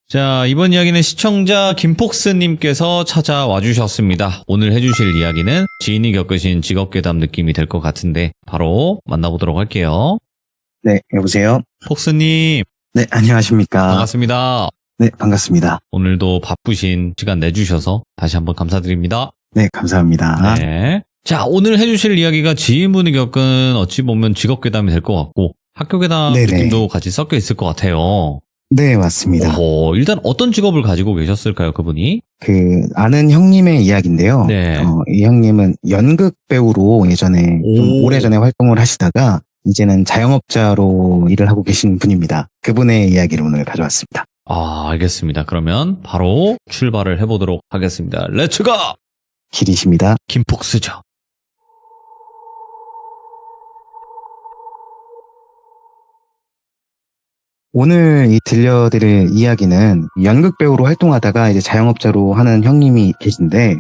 자, 이번 이야기는 시청자 김폭스님께서 찾아와 주셨습니다. 오늘 해주실 이야기는 지인이 겪으신 직업괴담 느낌이 될 것 같은데 바로 만나보도록 할게요. 네, 여보세요? 폭스님, 네, 안녕하십니까? 반갑습니다. 네, 반갑습니다. 오늘도 바쁘신 시간 내주셔서 다시 한번 감사드립니다. 네, 감사합니다. 네. 자, 오늘 해주실 이야기가 지인분이 겪은 어찌 보면 직업괴담이 될 것 같고 학교괴담 네네. 느낌도 같이 섞여 있을 것 같아요. 네, 맞습니다. 일단 어떤 직업을 가지고 계셨을까요, 그분이? 아는 형님의 이야기인데요. 네. 이 형님은 연극 배우로 예전에, 좀 오래전에 활동을 하시다가, 이제는 자영업자로 일을 하고 계신 분입니다. 그분의 이야기를 오늘 가져왔습니다. 알겠습니다. 그러면 바로 출발을 해보도록 하겠습니다. 렛츠고! 길이십니다. 김폭스죠. 오늘 들려드릴 이야기는 연극 배우로 활동하다가 이제 자영업자로 하는 형님이 계신데,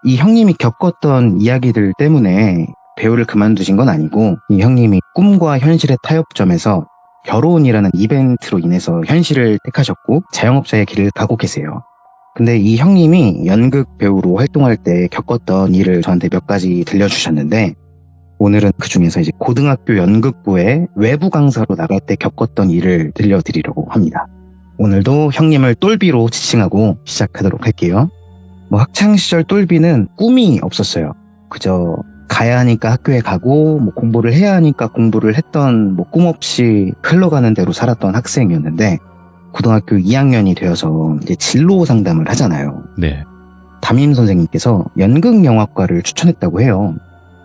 이 형님이 겪었던 이야기들 때문에 배우를 그만두신 건 아니고, 이 형님이 꿈과 현실의 타협점에서 결혼이라는 이벤트로 인해서 현실을 택하셨고 자영업자의 길을 가고 계세요. 근데 이 형님이 연극 배우로 활동할 때 겪었던 일을 저한테 몇 가지 들려주셨는데, 오늘은 그 중에서 이제 고등학교 연극부에 외부 강사로 나갈 때 겪었던 일을 들려드리려고 합니다. 오늘도 형님을 똘비로 지칭하고 시작하도록 할게요. 학창시절 똘비는 꿈이 없었어요. 그저 가야 하니까 학교에 가고 공부를 해야 하니까 공부를 했던 꿈 없이 흘러가는 대로 살았던 학생이었는데, 고등학교 2학년이 되어서 이제 진로 상담을 하잖아요. 네. 담임 선생님께서 연극영화과를 추천했다고 해요.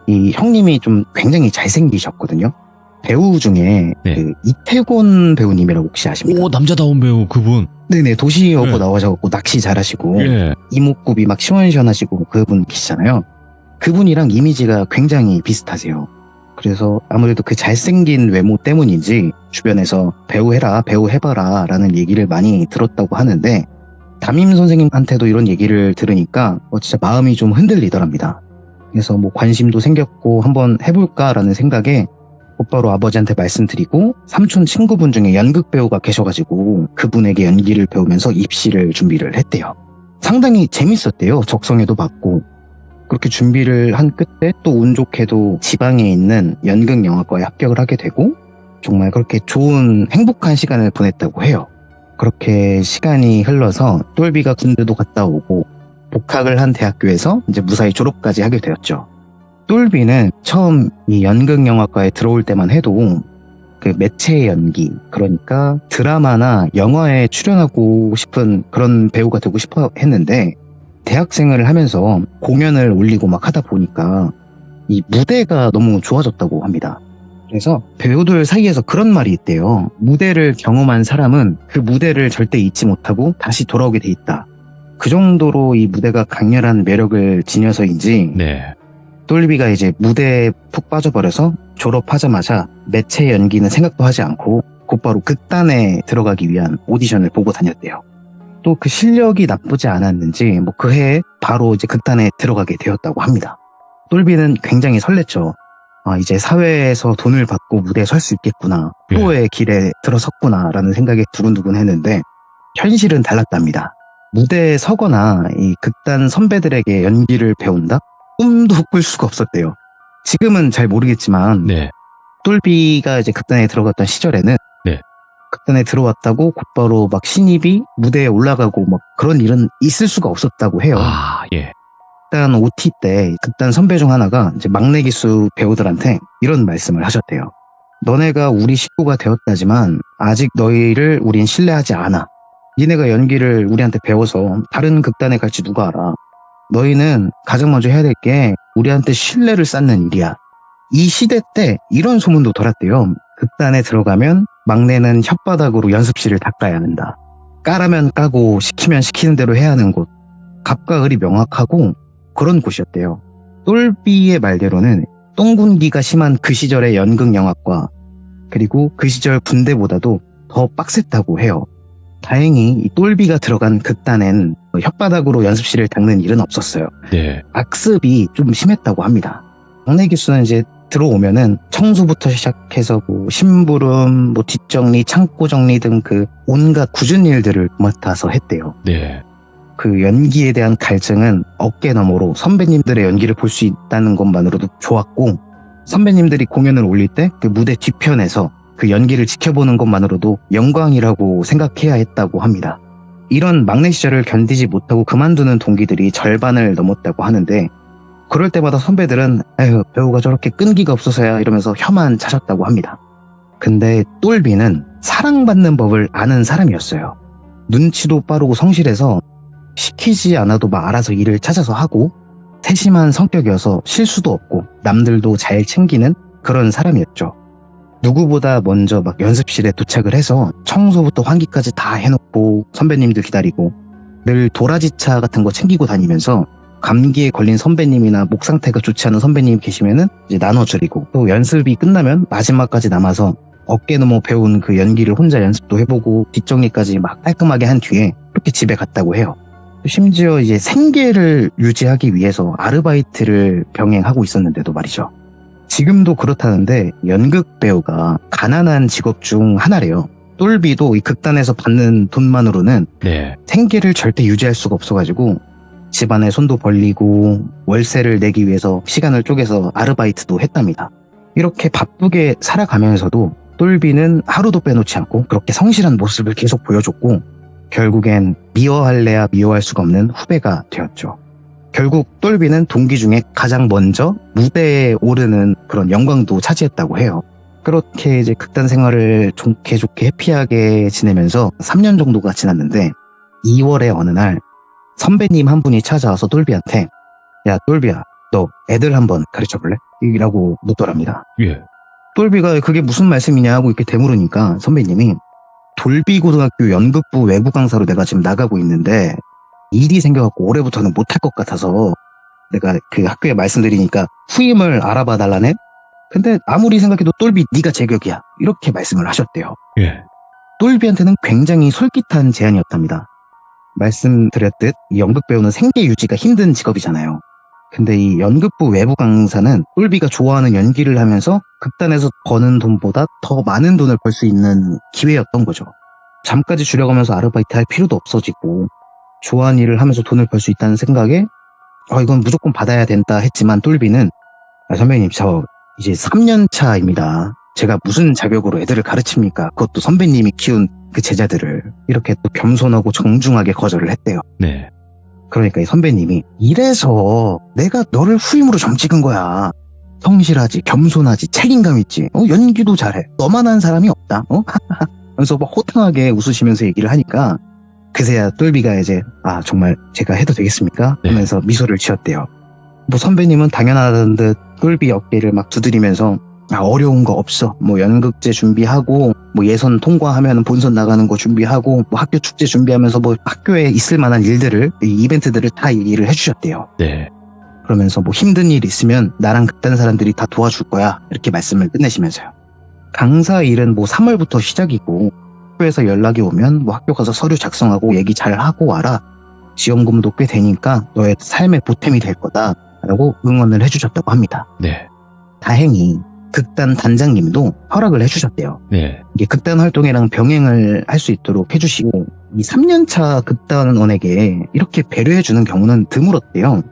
이 형님이 좀 굉장히 잘생기셨거든요. 배우 중에 네. 이태곤 배우님이라고 혹시 아십니까? 남자다운 배우 그분. 네네, 도시여고 네. 나와셔서 낚시 잘하시고 예. 이목구비 막 시원시원하시고 그분 계시잖아요. 그분이랑 이미지가 굉장히 비슷하세요. 그래서 아무래도 그 잘생긴 외모 때문인지 주변에서 배우해라, 배우해봐라 라는 얘기를 많이 들었다고 하는데, 담임 선생님한테도 이런 얘기를 들으니까 진짜 마음이 좀 흔들리더랍니다. 그래서 관심도 생겼고 한번 해볼까라는 생각에 곧바로 아버지한테 말씀드리고, 삼촌 친구분 중에 연극 배우가 계셔가지고 그분에게 연기를 배우면서 입시를 준비를 했대요. 상당히 재밌었대요. 적성에도 맞고. 그렇게 준비를 한 끝에 또 운 좋게도 지방에 있는 연극영화과에 합격을 하게 되고, 정말 그렇게 좋은 행복한 시간을 보냈다고 해요. 그렇게 시간이 흘러서 똘비가 군대도 갔다 오고 복학을 한 대학교에서 이제 무사히 졸업까지 하게 되었죠. 똘비는 처음 이 연극영화과에 들어올 때만 해도 그 매체 연기, 그러니까 드라마나 영화에 출연하고 싶은 그런 배우가 되고 싶어 했는데, 대학생을 하면서 공연을 올리고 막 하다 보니까 이 무대가 너무 좋아졌다고 합니다. 그래서 배우들 사이에서 그런 말이 있대요. 무대를 경험한 사람은 그 무대를 절대 잊지 못하고 다시 돌아오게 돼 있다. 그 정도로 이 무대가 강렬한 매력을 지녀서인지, 네. 똘비가 이제 무대에 푹 빠져버려서 졸업하자마자 매체 연기는 생각도 하지 않고 곧바로 극단에 들어가기 위한 오디션을 보고 다녔대요. 또 그 실력이 나쁘지 않았는지 그 해에 바로 이제 극단에 들어가게 되었다고 합니다. 똘비는 굉장히 설렜죠. 이제 사회에서 돈을 받고 무대에 설 수 있겠구나, 프로의 길에 들어섰구나 라는 생각에 두근두근 했는데, 현실은 달랐답니다. 무대에 서거나 이 극단 선배들에게 연기를 배운다? 꿈도 꿀 수가 없었대요. 지금은 잘 모르겠지만, 네. 똘비가 이제 극단에 들어갔던 시절에는 네. 극단에 들어왔다고 곧바로 신입이 무대에 올라가고 그런 일은 있을 수가 없었다고 해요. 예. 극단 OT 때 극단 선배 중 하나가 이제 막내 기수 배우들한테 이런 말씀을 하셨대요. 너네가 우리 식구가 되었다지만 아직 너희를 우린 신뢰하지 않아. 니네가 연기를 우리한테 배워서 다른 극단에 갈지 누가 알아. 너희는 가장 먼저 해야 될 게 우리한테 신뢰를 쌓는 일이야. 이 시대 때 이런 소문도 돌았대요. 극단에 들어가면 막내는 혓바닥으로 연습실을 닦아야 한다. 까라면 까고 시키면 시키는 대로 해야 하는 곳. 갑과 을이 명확하고 그런 곳이었대요. 똘비의 말대로는 똥군기가 심한 그 시절의 연극영화과, 그리고 그 시절 군대보다도 더 빡셌다고 해요. 다행히 이 똘비가 들어간 극단엔 혓바닥으로 연습실을 닦는 일은 없었어요. 네. 악습이 좀 심했다고 합니다. 막내 기수는 이제 들어오면은 청소부터 시작해서 뭐 심부름, 뭐 뒷정리, 창고 정리 등 그 온갖 굳은 일들을 맡아서 했대요. 네. 그 연기에 대한 갈증은 어깨너머로 선배님들의 연기를 볼 수 있다는 것만으로도 좋았고, 선배님들이 공연을 올릴 때 그 무대 뒤편에서 그 연기를 지켜보는 것만으로도 영광이라고 생각해야 했다고 합니다. 이런 막내 시절을 견디지 못하고 그만두는 동기들이 절반을 넘었다고 하는데, 그럴 때마다 선배들은 에휴, 배우가 저렇게 끈기가 없어서야 이러면서 혀만 차셨다고 합니다. 근데 똘비는 사랑받는 법을 아는 사람이었어요. 눈치도 빠르고 성실해서 시키지 않아도 막 알아서 일을 찾아서 하고, 세심한 성격이어서 실수도 없고 남들도 잘 챙기는 그런 사람이었죠. 누구보다 먼저 막 연습실에 도착을 해서 청소부터 환기까지 다 해놓고 선배님들 기다리고, 늘 도라지차 같은 거 챙기고 다니면서 감기에 걸린 선배님이나 목 상태가 좋지 않은 선배님 계시면은 이제 나눠드리고, 또 연습이 끝나면 마지막까지 남아서 어깨 너머 배운 그 연기를 혼자 연습도 해보고 뒷정리까지 막 깔끔하게 한 뒤에 이렇게 집에 갔다고 해요. 심지어 이제 생계를 유지하기 위해서 아르바이트를 병행하고 있었는데도 말이죠. 지금도 그렇다는데 연극 배우가 가난한 직업 중 하나래요. 똘비도 이 극단에서 받는 돈만으로는 네. 생계를 절대 유지할 수가 없어가지고 집안에 손도 벌리고 월세를 내기 위해서 시간을 쪼개서 아르바이트도 했답니다. 이렇게 바쁘게 살아가면서도 똘비는 하루도 빼놓지 않고 그렇게 성실한 모습을 계속 보여줬고, 결국엔 미워할래야 미워할 수가 없는 후배가 되었죠. 결국 똘비는 동기 중에 가장 먼저 무대에 오르는 그런 영광도 차지했다고 해요. 그렇게 이제 극단 생활을 좋게 해피하게 지내면서 3년 정도가 지났는데, 2월의 어느 날 선배님 한 분이 찾아와서 똘비한테 야 똘비야, 너 애들 한번 가르쳐볼래? 이라고 묻더랍니다. 예. 똘비가 그게 무슨 말씀이냐고 이렇게 되물으니까 선배님이 돌비고등학교 연극부 외부 강사로 내가 지금 나가고 있는데 일이 생겨갖고 올해부터는 못할 것 같아서 내가 그 학교에 말씀드리니까 후임을 알아봐 달라네? 근데 아무리 생각해도 똘비 네가 제격이야, 이렇게 말씀을 하셨대요. 예. 똘비한테는 굉장히 솔깃한 제안이었답니다. 말씀드렸듯 이 연극 배우는 생계 유지가 힘든 직업이잖아요. 근데 이 연극부 외부 강사는 똘비가 좋아하는 연기를 하면서 극단에서 버는 돈보다 더 많은 돈을 벌 수 있는 기회였던 거죠. 잠까지 줄여가면서 아르바이트 할 필요도 없어지고 좋아하는 일을 하면서 돈을 벌 수 있다는 생각에 이건 무조건 받아야 된다 했지만, 똘비는 선배님 저 이제 3년 차입니다. 제가 무슨 자격으로 애들을 가르칩니까? 그것도 선배님이 키운 그 제자들을. 이렇게 또 겸손하고 정중하게 거절을 했대요. 네. 그러니까 이 선배님이 이래서 내가 너를 후임으로 점 찍은 거야. 성실하지, 겸손하지, 책임감 있지, 연기도 잘해, 너만한 사람이 없다. 그래서 막 호탕하게 웃으시면서 얘기를 하니까 그새야 똘비가 이제 정말 제가 해도 되겠습니까? 네. 하면서 미소를 지었대요. 뭐 선배님은 당연하다는 듯 똘비 어깨를 막 두드리면서 어려운 거 없어, 뭐 연극제 준비하고 뭐 예선 통과하면 본선 나가는 거 준비하고 뭐 학교 축제 준비하면서 뭐 학교에 있을 만한 일들을, 이벤트들을 다 얘기를 해주셨대요. 네. 그러면서 뭐 힘든 일 있으면 나랑 극단 사람들이 다 도와줄 거야, 이렇게 말씀을 끝내시면서요. 강사 일은 뭐 3월부터 시작이고 학교에서 연락이 오면 뭐 학교 가서 서류 작성하고 얘기 잘 하고 와라, 지원금도 꽤 되니까 너의 삶의 보탬이 될 거다 라고 응원을 해주셨다고 합니다. 네. 다행히 극단 단장님도 허락을 해주셨대요. 네. 이게 극단 활동이랑 병행을 할 수 있도록 해주시고, 이 3년차 극단원에게 이렇게 배려해주는 경우는 드물었대요.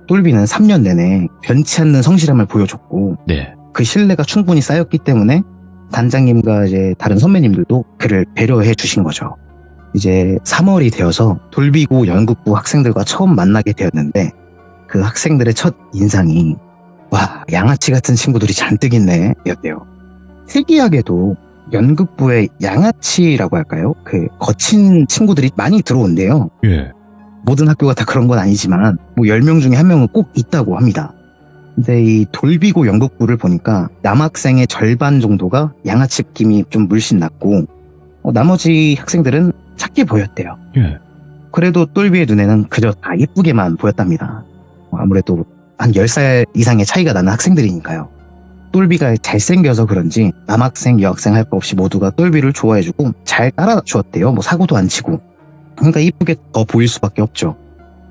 똘비는 3년 내내 변치 않는 성실함을 보여줬고, 네. 그 신뢰가 충분히 쌓였기 때문에 단장님과 이제 다른 선배님들도 그를 배려해 주신 거죠. 이제 3월이 되어서 돌비고 연극부 학생들과 처음 만나게 되었는데, 그 학생들의 첫 인상이 와, 양아치 같은 친구들이 잔뜩 있네 였대요. 특이하게도 연극부에 양아치라고 할까요? 그 거친 친구들이 많이 들어온대요. 예. 모든 학교가 다 그런 건 아니지만 뭐 10명 중에 1명은 꼭 있다고 합니다. 근데 이 돌비고 연극부를 보니까 남학생의 절반 정도가 양아치 느낌이 좀 물씬 났고, 나머지 학생들은 착해 보였대요. 예. 그래도 똘비의 눈에는 그저 다 예쁘게만 보였답니다. 아무래도 한 10살 이상의 차이가 나는 학생들이니까요. 똘비가 잘생겨서 그런지 남학생, 여학생 할 거 없이 모두가 똘비를 좋아해주고 잘 따라주었대요. 뭐 사고도 안 치고. 그러니까 이쁘게 더 보일 수밖에 없죠.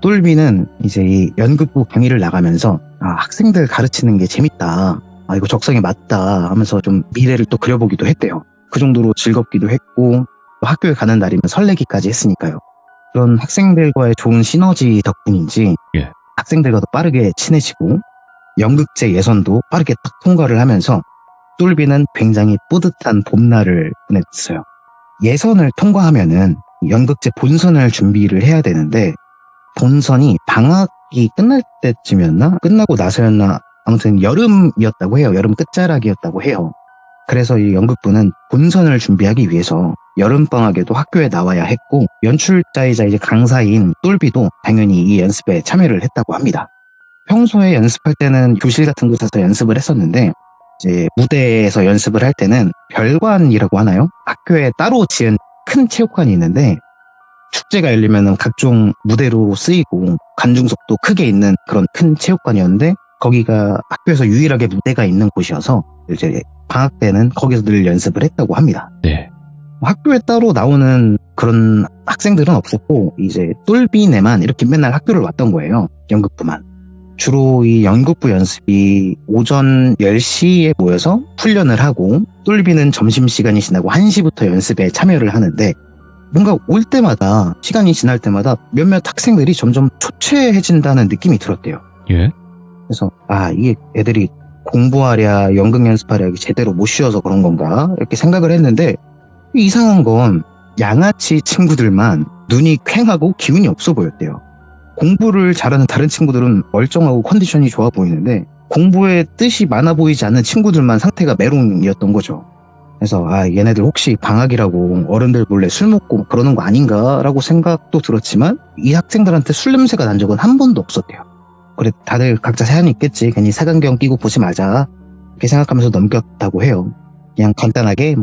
똘비는 이제 이 연극부 강의를 나가면서 학생들 가르치는 게 재밌다. 아, 이거 적성에 맞다 하면서 좀 미래를 또 그려보기도 했대요. 그 정도로 즐겁기도 했고 또 학교에 가는 날이면 설레기까지 했으니까요. 그런 학생들과의 좋은 시너지 덕분인지 예. 학생들과도 빠르게 친해지고 연극제 예선도 빠르게 딱 통과를 하면서 똘비는 굉장히 뿌듯한 봄날을 보냈어요. 예선을 통과하면은 연극제 본선을 준비를 해야 되는데 본선이 방학이 끝날 때쯤이었나? 끝나고 나서였나? 아무튼 여름이었다고 해요. 여름 끝자락이었다고 해요. 그래서 이 연극부는 본선을 준비하기 위해서 여름방학에도 학교에 나와야 했고 연출자이자 이제 강사인 똘비도 당연히 이 연습에 참여를 했다고 합니다. 평소에 연습할 때는 교실 같은 곳에서 연습을 했었는데 이제 무대에서 연습을 할 때는 별관이라고 하나요? 학교에 따로 지은 큰 체육관이 있는데 축제가 열리면 각종 무대로 쓰이고 관중석도 크게 있는 그런 큰 체육관이었는데 거기가 학교에서 유일하게 무대가 있는 곳이어서 이제 방학 때는 거기서 늘 연습을 했다고 합니다. 네. 학교에 따로 나오는 그런 학생들은 없었고 이제 똘비네만 이렇게 맨날 학교를 왔던 거예요. 연극부만. 주로 이 연극부 연습이 오전 10시에 모여서 훈련을 하고 똘비는 점심시간이 지나고 1시부터 연습에 참여를 하는데 뭔가 올 때마다 시간이 지날 때마다 몇몇 학생들이 점점 초췌해진다는 느낌이 들었대요. 예. 그래서 이게 애들이 공부하랴 연극 연습하랴 제대로 못 쉬어서 그런 건가 이렇게 생각을 했는데 이상한 건 양아치 친구들만 눈이 퀭하고 기운이 없어 보였대요. 공부를 잘하는 다른 친구들은 멀쩡하고 컨디션이 좋아 보이는데 공부에 뜻이 많아 보이지 않는 친구들만 상태가 메롱이었던 거죠. 그래서 얘네들 혹시 방학이라고 어른들 몰래 술 먹고 그러는 거 아닌가라고 생각도 들었지만 이 학생들한테 술 냄새가 난 적은 한 번도 없었대요. 그래 다들 각자 사연이 있겠지. 괜히 색안경 끼고 보지 말자 이렇게 생각하면서 넘겼다고 해요. 그냥 간단하게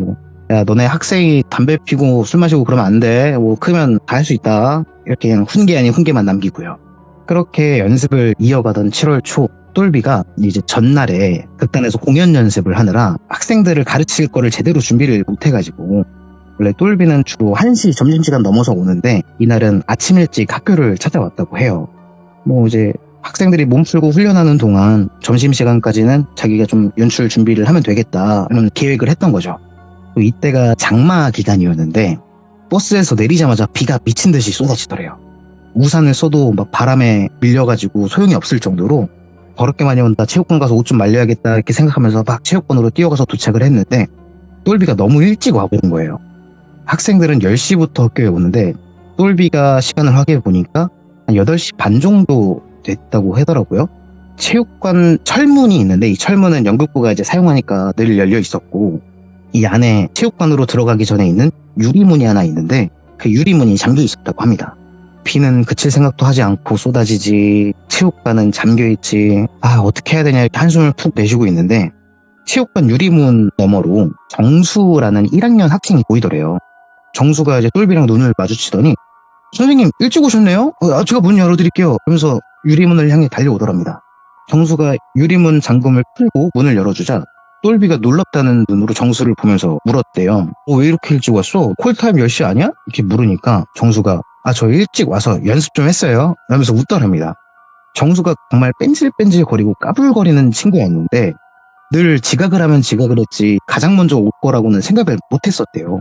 야 너네 학생이 담배 피고 술 마시고 그러면 안 돼. 크면 다 할 수 있다. 이렇게 그냥 훈계 아닌 훈계만 남기고요. 그렇게 연습을 이어가던 7월 초 똘비가 이제 전날에 극단에서 공연 연습을 하느라 학생들을 가르칠 거를 제대로 준비를 못해가지고 원래 똘비는 주로 1시 점심시간 넘어서 오는데 이날은 아침 일찍 학교를 찾아왔다고 해요. 이제 학생들이 몸풀고 훈련하는 동안 점심시간까지는 자기가 좀 연출 준비를 하면 되겠다 이런 계획을 했던 거죠. 또 이때가 장마 기간이었는데 버스에서 내리자마자 비가 미친 듯이 쏟아지더래요. 우산을 써도 막 바람에 밀려가지고 소용이 없을 정도로 더럽게 많이 온다. 체육관 가서 옷 좀 말려야겠다 이렇게 생각하면서 막 체육관으로 뛰어가서 도착을 했는데 똘비가 너무 일찍 와버린 거예요. 학생들은 10시부터 학교에 오는데 똘비가 시간을 확인해 보니까 한 8시 반 정도 됐다고 하더라고요. 체육관 철문이 있는데 이 철문은 연극부가 이제 사용하니까 늘 열려 있었고 이 안에 체육관으로 들어가기 전에 있는 유리문이 하나 있는데 그 유리문이 잠겨 있었다고 합니다. 비는 그칠 생각도 하지 않고 쏟아지지 체육관은 잠겨있지 어떻게 해야 되냐 이렇게 한숨을 푹 내쉬고 있는데 체육관 유리문 너머로 정수라는 1학년 학생이 보이더래요. 정수가 이제 똘비랑 눈을 마주치더니 선생님 일찍 오셨네요? 제가 문 열어드릴게요 하면서 유리문을 향해 달려오더랍니다. 정수가 유리문 잠금을 풀고 문을 열어주자 똘비가 놀랍다는 눈으로 정수를 보면서 물었대요. 왜 이렇게 일찍 왔어? 콜타임 10시 아니야? 이렇게 물으니까 정수가 저 일찍 와서 연습 좀 했어요 하면서 웃더랍니다. 정수가 정말 뺀질뺀질거리고 까불거리는 친구였는데 늘 지각을 하면 지각을 했지 가장 먼저 올 거라고는 생각을 못했었대요.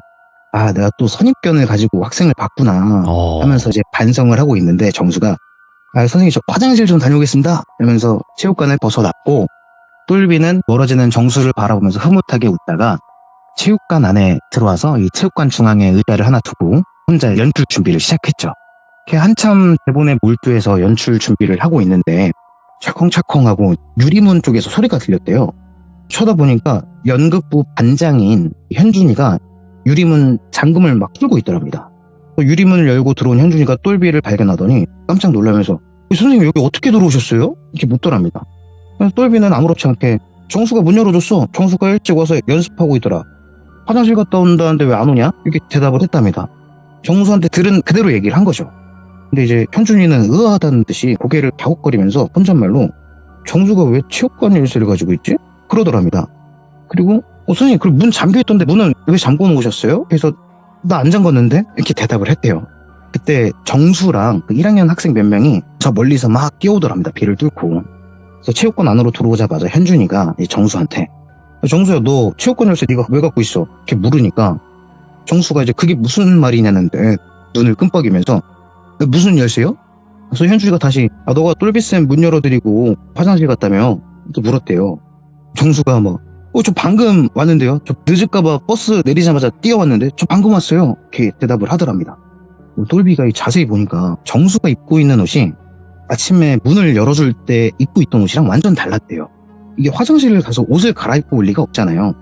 내가 또 선입견을 가지고 학생을 봤구나 하면서 이제 반성을 하고 있는데 정수가 선생님 저 화장실 좀 다녀오겠습니다 하면서 체육관을 벗어났고 똘비는 멀어지는 정수를 바라보면서 흐뭇하게 웃다가 체육관 안에 들어와서 이 체육관 중앙에 의자를 하나 두고 혼자 연출 준비를 시작했죠. 한참 대본에 몰두해서 연출 준비를 하고 있는데 철컹철컹하고 유리문 쪽에서 소리가 들렸대요. 쳐다보니까 연극부 반장인 현준이가 유리문 잠금을 막 풀고 있더랍니다. 유리문을 열고 들어온 현준이가 똘비를 발견하더니 깜짝 놀라면서 선생님 여기 어떻게 들어오셨어요? 이렇게 묻더랍니다. 그래서 똘비는 아무렇지 않게 정수가 문 열어줬어. 정수가 일찍 와서 연습하고 있더라. 화장실 갔다 온다는데 왜 안 오냐? 이렇게 대답을 했답니다. 정수한테 들은 그대로 얘기를 한 거죠. 근데 이제 현준이는 의아하다는 듯이 고개를 갸웃거리면서 혼잣말로 정수가 왜 체육관 열쇠를 가지고 있지? 그러더랍니다. 그리고 선생님 그럼 문 잠겨있던데 문은 왜 잠궈 놓으셨어요? 그래서 나 안 잠궜는데? 이렇게 대답을 했대요. 그때 정수랑 그 1학년 학생 몇 명이 저 멀리서 막 뛰어오더랍니다. 비를 뚫고. 그래서 체육관 안으로 들어오자마자 현준이가 이 정수한테 정수야 너 체육관 열쇠 네가 왜 갖고 있어? 이렇게 물으니까 정수가 이제 그게 무슨 말이냐는데 눈을 끔뻑이면서 무슨 열쇠요? 그래서 현준이가 다시 너가 똘비쌤 문 열어드리고 화장실 갔다며 또 물었대요. 정수가 뭐 저 방금 왔는데요. 저 늦을까봐 버스 내리자마자 뛰어왔는데 저 방금 왔어요. 이렇게 대답을 하더랍니다. 똘비가 자세히 보니까 정수가 입고 있는 옷이 아침에 문을 열어줄 때 입고 있던 옷이랑 완전 달랐대요. 이게 화장실을 가서 옷을 갈아입고 올 리가 없잖아요.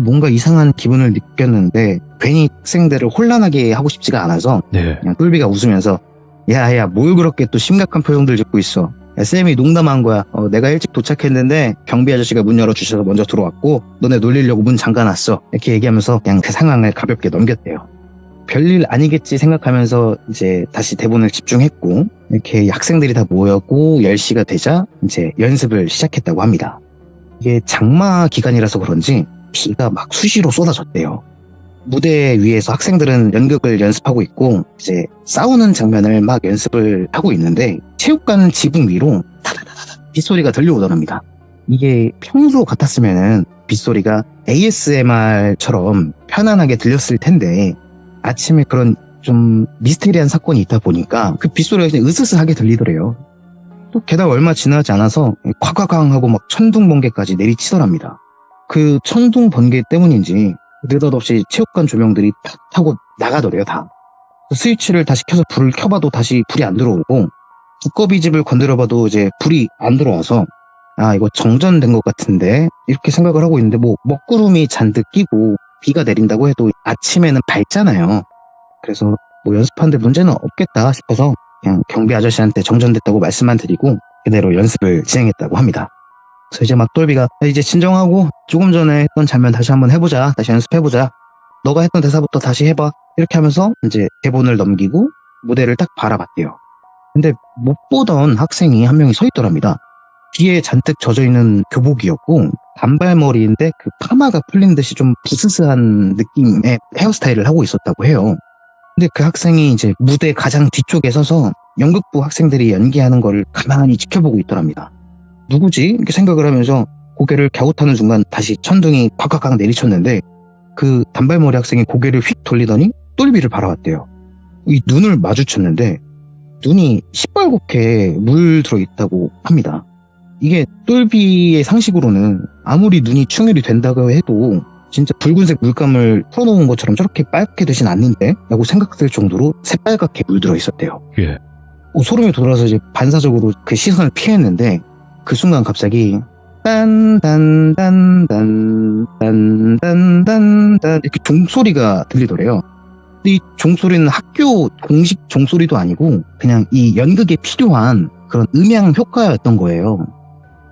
뭔가 이상한 기분을 느꼈는데 괜히 학생들을 혼란하게 하고 싶지가 않아서 네. 그냥 똘비가 웃으면서 야야 뭘 그렇게 또 심각한 표정들 짓고 있어. 야, 쌤이 농담한 거야. 내가 일찍 도착했는데 경비 아저씨가 문 열어주셔서 먼저 들어왔고 너네 놀리려고 문 잠가놨어. 이렇게 얘기하면서 그냥 그 상황을 가볍게 넘겼대요. 별일 아니겠지 생각하면서 이제 다시 대본을 집중했고 이렇게 학생들이 다 모였고 10시가 되자 이제 연습을 시작했다고 합니다. 이게 장마 기간이라서 그런지 비가 막 수시로 쏟아졌대요. 무대 위에서 학생들은 연극을 연습하고 있고 이제 싸우는 장면을 막 연습을 하고 있는데 체육관 지붕 위로 타다다다 빗소리가 들려오더랍니다. 이게 평소 같았으면은 빗소리가 ASMR처럼 편안하게 들렸을 텐데 아침에 그런 좀 미스테리한 사건이 있다 보니까 그 빗소리가 그냥 으스스하게 들리더래요. 또 게다가 얼마 지나지 않아서 콱콱쾅 하고 막 천둥 번개까지 내리치더랍니다. 그 천둥 번개 때문인지 느닷없이 체육관 조명들이 팍 하고 나가더래요 다. 스위치를 다시 켜서 불을 켜봐도 다시 불이 안 들어오고 두꺼비집을 건드려봐도 이제 불이 안 들어와서 이거 정전된 것 같은데 이렇게 생각을 하고 있는데 뭐 먹구름이 잔뜩 끼고 비가 내린다고 해도 아침에는 밝잖아요. 그래서 뭐 연습하는데 문제는 없겠다 싶어서 그냥 경비 아저씨한테 정전됐다고 말씀만 드리고 그대로 연습을 진행했다고 합니다. 그래서 이제 막 똘비가 이제 진정하고 조금 전에 했던 장면 다시 한번 해보자. 다시 연습해보자. 너가 했던 대사부터 다시 해봐. 이렇게 하면서 이제 대본을 넘기고 무대를 딱 바라봤대요. 근데 못 보던 학생이 한 명이 서 있더랍니다. 뒤에 잔뜩 젖어있는 교복이었고 단발머리인데 그 파마가 풀린 듯이 좀 부스스한 느낌의 헤어스타일을 하고 있었다고 해요. 근데 그 학생이 이제 무대 가장 뒤쪽에 서서 연극부 학생들이 연기하는 걸 가만히 지켜보고 있더랍니다. 누구지? 이렇게 생각을 하면서 고개를 갸웃하는 순간 다시 천둥이 콱콱콱 내리쳤는데 그 단발머리 학생이 고개를 휙 돌리더니 똘비를 바라봤대요. 이 눈을 마주쳤는데 눈이 시뻘겋게 물들어 있다고 합니다. 이게 똘비의 상식으로는 아무리 눈이 충혈이 된다고 해도 진짜 붉은색 물감을 풀어놓은 것처럼 저렇게 빨갛게 되진 않는데? 라고 생각될 정도로 새빨갛게 물들어 있었대요. 예. 소름이 돋아서 이제 반사적으로 그 시선을 피했는데 그 순간 갑자기 딴딴딴딴딴딴딴딴 이렇게 종소리가 들리더래요. 근데 이 종소리는 학교 공식 종소리도 아니고 그냥 이 연극에 필요한 그런 음향 효과였던 거예요.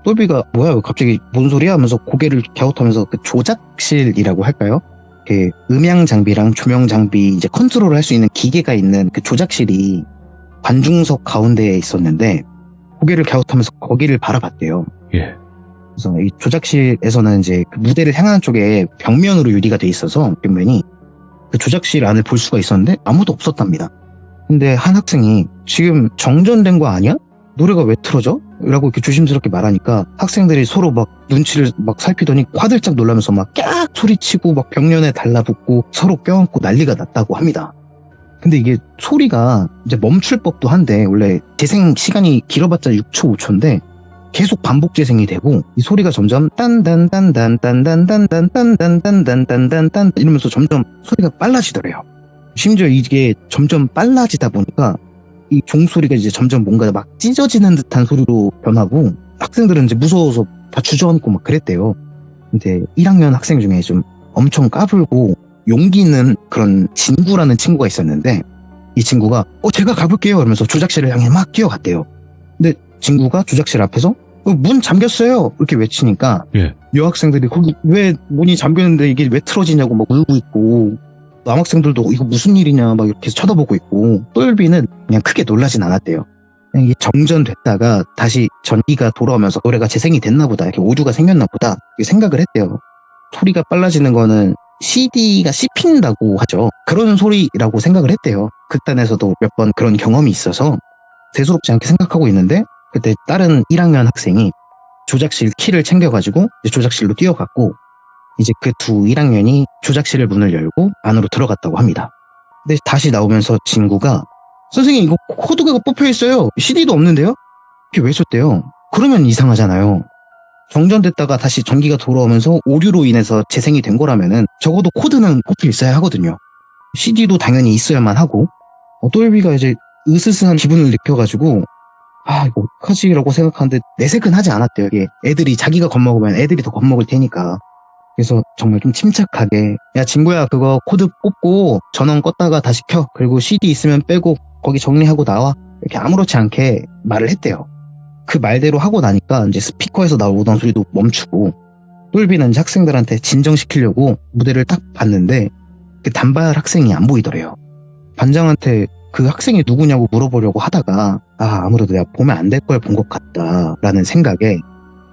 똘비가 뭐야 갑자기 뭔 소리야 하면서 고개를 갸웃하면서 그 조작실이라고 할까요? 그 음향 장비랑 조명 장비 이제 컨트롤을 할 수 있는 기계가 있는 그 조작실이 관중석 가운데에 있었는데 고개를 갸웃하면서 거기를 바라봤대요. 예. 그래서 이 조작실에서는 이제 그 무대를 향하는 쪽에 벽면으로 유리가 돼 있어서 벽면이 그 조작실 안을 볼 수가 있었는데 아무도 없었답니다. 근데 한 학생이 지금 정전된 거 아니야? 노래가 왜 틀어져? 라고 이렇게 조심스럽게 말하니까 학생들이 서로 막 눈치를 막 살피더니 화들짝 놀라면서 막 깍 소리치고 막 벽면에 달라붙고 서로 껴안고 난리가 났다고 합니다. 근데 이게 소리가 이제 멈출 법도 한데 원래 재생 시간이 길어봤자 6초 5초인데 계속 반복 재생이 되고 이 소리가 점점 딴딴딴딴딴딴딴딴딴딴딴딴딴 이러면서 점점 소리가 빨라지더래요. 심지어 이게 점점 빨라지다 보니까 이 종소리가 이제 점점 뭔가 막 찢어지는 듯한 소리로 변하고 학생들은 이제 무서워서 다 주저앉고 막 그랬대요. 근데 1학년 학생 중에 좀 엄청 까불고 용기 있는 그런 진구라는 친구가 있었는데 이 친구가 제가 가볼게요 이러면서 조작실을 향해 막 뛰어갔대요. 근데 진구가 조작실 앞에서 문 잠겼어요 이렇게 외치니까 예. 여학생들이 거기 왜 문이 잠겼는데 이게 왜 틀어지냐고 막 울고 있고 남학생들도 이거 무슨 일이냐 막 이렇게 쳐다보고 있고 똘비는 그냥 크게 놀라진 않았대요. 그냥 이게 정전됐다가 다시 전기가 돌아오면서 노래가 재생이 됐나 보다 이렇게 오류가 생겼나 보다 이렇게 생각을 했대요. 소리가 빨라지는 거는 CD가 씹힌다고 하죠. 그런 소리라고 생각을 했대요. 극단에서도 몇 번 그런 경험이 있어서 대수롭지 않게 생각하고 있는데 그때 다른 1학년 학생이 조작실 키를 챙겨가지고 이제 조작실로 뛰어갔고, 이제 그 두 1학년이 조작실의 문을 열고 안으로 들어갔다고 합니다. 근데 다시 나오면서 진구가 선생님 이거 코드가 뽑혀 있어요. CD도 없는데요? 이렇게 외쳤대요. 그러면 이상하잖아요. 정전됐다가 다시 전기가 돌아오면서 오류로 인해서 재생이 된 거라면은 적어도 코드는 뽑혀 있어야 하거든요. CD도 당연히 있어야만 하고, 똘비가 이제 으스스한 기분을 느껴가지고 이거 어떡하지라고 생각하는데 내색은 하지 않았대요. 이게 애들이 자기가 겁먹으면 애들이 더 겁먹을 테니까. 그래서 정말 좀 침착하게 야 진구야 그거 코드 뽑고 전원 껐다가 다시 켜. 그리고 CD 있으면 빼고 거기 정리하고 나와. 이렇게 아무렇지 않게 말을 했대요. 그 말대로 하고 나니까 이제 스피커에서 나오던 소리도 멈추고, 똘비는 이제 학생들한테 진정시키려고 무대를 딱 봤는데 그 단발 학생이 안 보이더래요. 반장한테 그 학생이 누구냐고 물어보려고 하다가 아무래도 내가 보면 안 될 걸 본 것 같다라는 생각에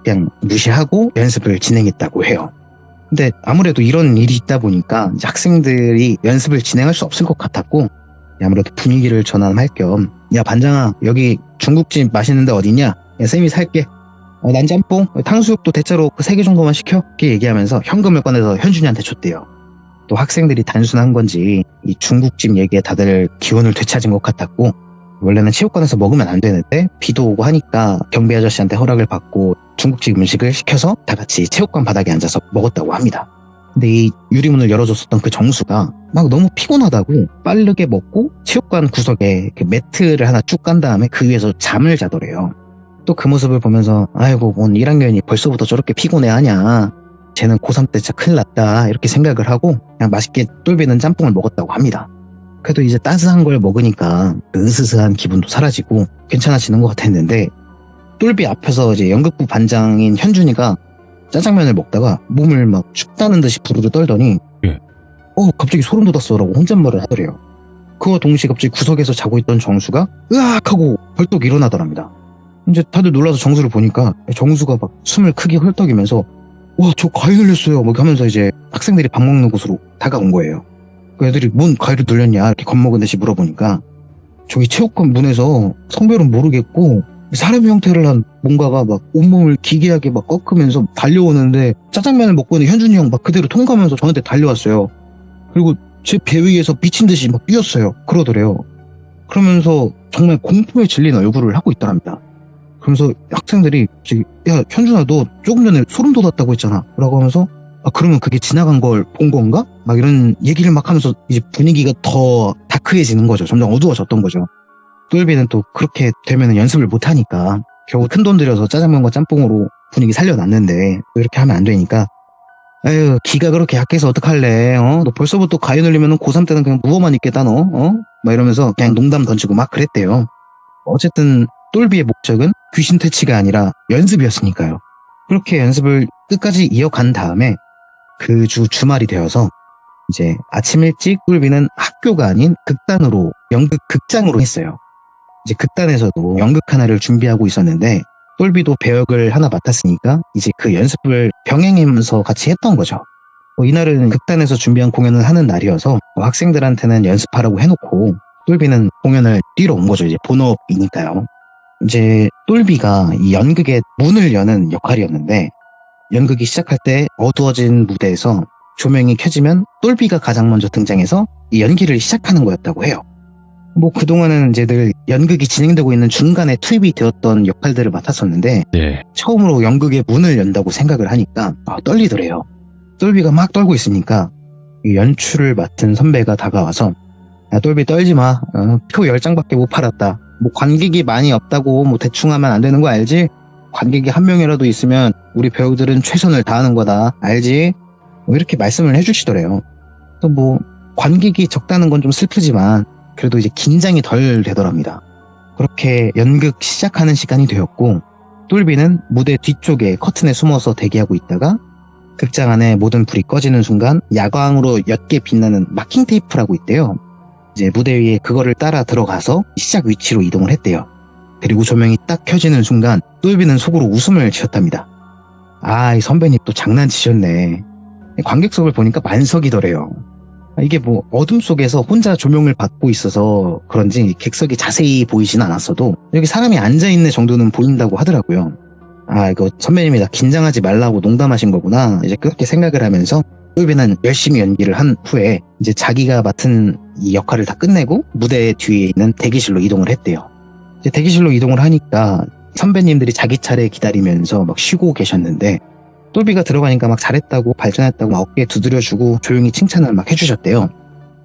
그냥 무시하고 연습을 진행했다고 해요. 근데 아무래도 이런 일이 있다 보니까 이제 학생들이 연습을 진행할 수 없을 것 같았고, 아무래도 분위기를 전환할 겸 야 반장아 여기 중국집 맛있는데 어디냐? 야 쌤이 살게. 난 짬뽕, 탕수육도 대짜로 3개 정도만 시켜. 이렇게 얘기하면서 현금을 꺼내서 현준이한테 줬대요. 또 학생들이 단순한 건지 이 중국집 얘기에 다들 기운을 되찾은 것 같았고, 원래는 체육관에서 먹으면 안 되는데 비도 오고 하니까 경비 아저씨한테 허락을 받고 중국집 음식을 시켜서 다 같이 체육관 바닥에 앉아서 먹었다고 합니다. 근데 이 유리문을 열어줬었던 그 정수가 막 너무 피곤하다고 빠르게 먹고 체육관 구석에 그 매트를 하나 쭉 깐 다음에 그 위에서 잠을 자더래요. 또 그 모습을 보면서 아이고 뭔 1학년이 벌써부터 저렇게 피곤해하냐, 쟤는 고3 때 진짜 큰일 났다 이렇게 생각을 하고 그냥 맛있게 똘비는 짬뽕을 먹었다고 합니다. 그래도 이제 따스한 걸 먹으니까 그 으스스한 기분도 사라지고 괜찮아지는 것 같았는데, 똘비 앞에서 이제 연극부 반장인 현준이가 짜장면을 먹다가 몸을 막 춥다는 듯이 부르르 떨더니 갑자기 소름 돋았어라고 혼잣말을 하더래요. 그와 동시에 갑자기 구석에서 자고 있던 정수가 으악 하고 벌떡 일어나더랍니다. 이제 다들 놀라서 정수를 보니까 정수가 막 숨을 크게 헐떡이면서 와 저 과일 흘렸어요 막 하면서 이제 학생들이 밥 먹는 곳으로 다가온 거예요. 그 애들이 뭔 과일을 늘렸냐 이렇게 겁먹은 듯이 물어보니까 저기 체육관 문에서 성별은 모르겠고 사람의 형태를 한 뭔가가 막 온몸을 기괴하게 막 꺾으면서 달려오는데 짜장면을 먹고 있는 현준이 형 막 그대로 통과하면서 저한테 달려왔어요. 그리고 제 배 위에서 미친 듯이 막 뛰었어요. 그러더래요. 그러면서 정말 공포에 질린 얼굴을 하고 있더랍니다. 그러면서 학생들이 야 현준아 너 조금 전에 소름 돋았다고 했잖아 라고 하면서 그러면 그게 지나간 걸 본 건가? 막 이런 얘기를 막 하면서 이제 분위기가 더 다크해지는 거죠. 점점 어두워졌던 거죠. 똘비는 또 그렇게 되면 연습을 못하니까 결국 큰돈 들여서 짜장면과 짬뽕으로 분위기 살려놨는데 이렇게 하면 안 되니까 에휴 기가 그렇게 약해서 어떡할래. 너 벌써부터 가위 눌리면 고3 때는 그냥 누워만 있겠다 너. 막 이러면서 그냥 농담 던지고 막 그랬대요. 어쨌든 똘비의 목적은 귀신 퇴치가 아니라 연습이었으니까요. 그렇게 연습을 끝까지 이어간 다음에 그 주 주말이 되어서 이제 아침 일찍 똘비는 학교가 아닌 극단으로 연극 극장으로 했어요. 이제 극단에서도 연극 하나를 준비하고 있었는데 똘비도 배역을 하나 맡았으니까 이제 그 연습을 병행하면서 같이 했던 거죠. 이날은 극단에서 준비한 공연을 하는 날이어서 학생들한테는 연습하라고 해놓고 똘비는 공연을 뛰러 온 거죠. 이제 본업이니까요. 이제 똘비가 이 연극의 문을 여는 역할이었는데 연극이 시작할 때 어두워진 무대에서 조명이 켜지면 똘비가 가장 먼저 등장해서 이 연기를 시작하는 거였다고 해요. 그동안은 이제 늘 연극이 진행되고 있는 중간에 투입이 되었던 역할들을 맡았었는데 처음으로 연극의 문을 연다고 생각을 하니까 떨리더래요. 똘비가 막 떨고 있으니까 이 연출을 맡은 선배가 다가와서 야 똘비 떨지 마. 표 10장밖에 못 팔았다. 관객이 많이 없다고 대충 하면 안 되는 거 알지? 관객이 한 명이라도 있으면 우리 배우들은 최선을 다하는 거다. 알지? 이렇게 말씀을 해주시더래요. 또 관객이 적다는 건 좀 슬프지만 그래도 이제 긴장이 덜 되더랍니다. 그렇게 연극 시작하는 시간이 되었고 똘비는 무대 뒤쪽에 커튼에 숨어서 대기하고 있다가 극장 안에 모든 불이 꺼지는 순간 야광으로 옅게 빛나는 마킹 테이프라고 있대요. 이제 무대 위에 그거를 따라 들어가서 시작 위치로 이동을 했대요. 그리고 조명이 딱 켜지는 순간 똘비는 속으로 웃음을 지었답니다. 이 선배님 또 장난치셨네. 관객석을 보니까 만석이더래요. 이게 어둠 속에서 혼자 조명을 받고 있어서 그런지 객석이 자세히 보이진 않았어도 여기 사람이 앉아있는 정도는 보인다고 하더라고요. 아, 이거 선배님이 나 긴장하지 말라고 농담하신 거구나. 이제 그렇게 생각을 하면서 똘비는 열심히 연기를 한 후에 이제 자기가 맡은 이 역할을 다 끝내고 무대 뒤에 있는 대기실로 이동을 했대요. 이제 대기실로 이동을 하니까 선배님들이 자기 차례 기다리면서 막 쉬고 계셨는데 똘비가 들어가니까 막 잘했다고 발전했다고 막 어깨에 두드려주고 조용히 칭찬을 막 해주셨대요.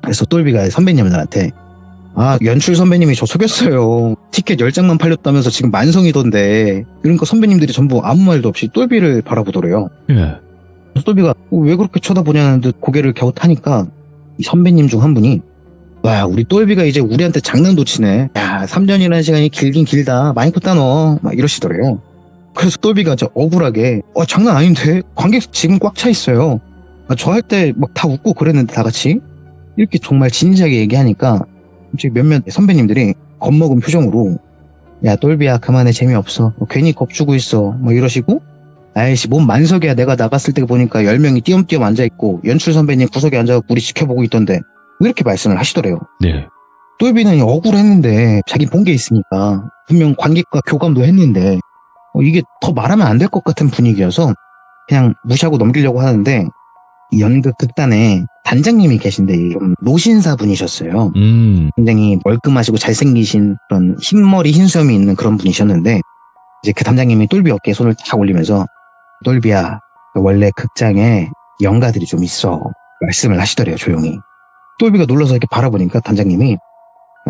그래서 똘비가 선배님들한테 아, 연출 선배님이 저 속였어요. 티켓 10장만 팔렸다면서 지금 만성이던데. 그러니까 선배님들이 전부 아무 말도 없이 똘비를 바라보더래요. 예. 그래서 똘비가 왜 그렇게 쳐다보냐는 듯 고개를 갸웃하니까 이 선배님 중 한 분이 와, 우리 똘비가 이제 우리한테 장난도 치네. 야, 3년이라는 시간이 길긴 길다. 많이 컸다 너. 막 이러시더래요. 그래서 똘비가 이제 억울하게 장난 아닌데? 관객 지금 꽉 차 있어요. 저 할 때 막 다 웃고 그랬는데 다 같이 이렇게 정말 진지하게 얘기하니까 이제 몇몇 선배님들이 겁먹은 표정으로 야, 똘비야 그만해 재미없어. 괜히 겁주고 있어. 뭐 이러시고 아이씨 뭔 만석이야. 내가 나갔을 때 보니까 10명이 띄엄띄엄 앉아있고 연출 선배님 구석에 앉아서 우리 지켜보고 있던데 이렇게 말씀을 하시더래요. 네. 똘비는 억울했는데 자기 본 게 있으니까 분명 관객과 교감도 했는데 이게 더 말하면 안 될 것 같은 분위기여서 그냥 무시하고 넘기려고 하는데 이 연극 극단에 단장님이 계신데 좀 노신사 분이셨어요. 굉장히 멀끔하시고 잘생기신 그런 흰머리 흰수염이 있는 그런 분이셨는데 이제 그 단장님이 똘비 어깨에 손을 탁 올리면서 똘비야 원래 극장에 연가들이 좀 있어 말씀을 하시더래요. 조용히. 똘비가 놀라서 이렇게 바라보니까 단장님이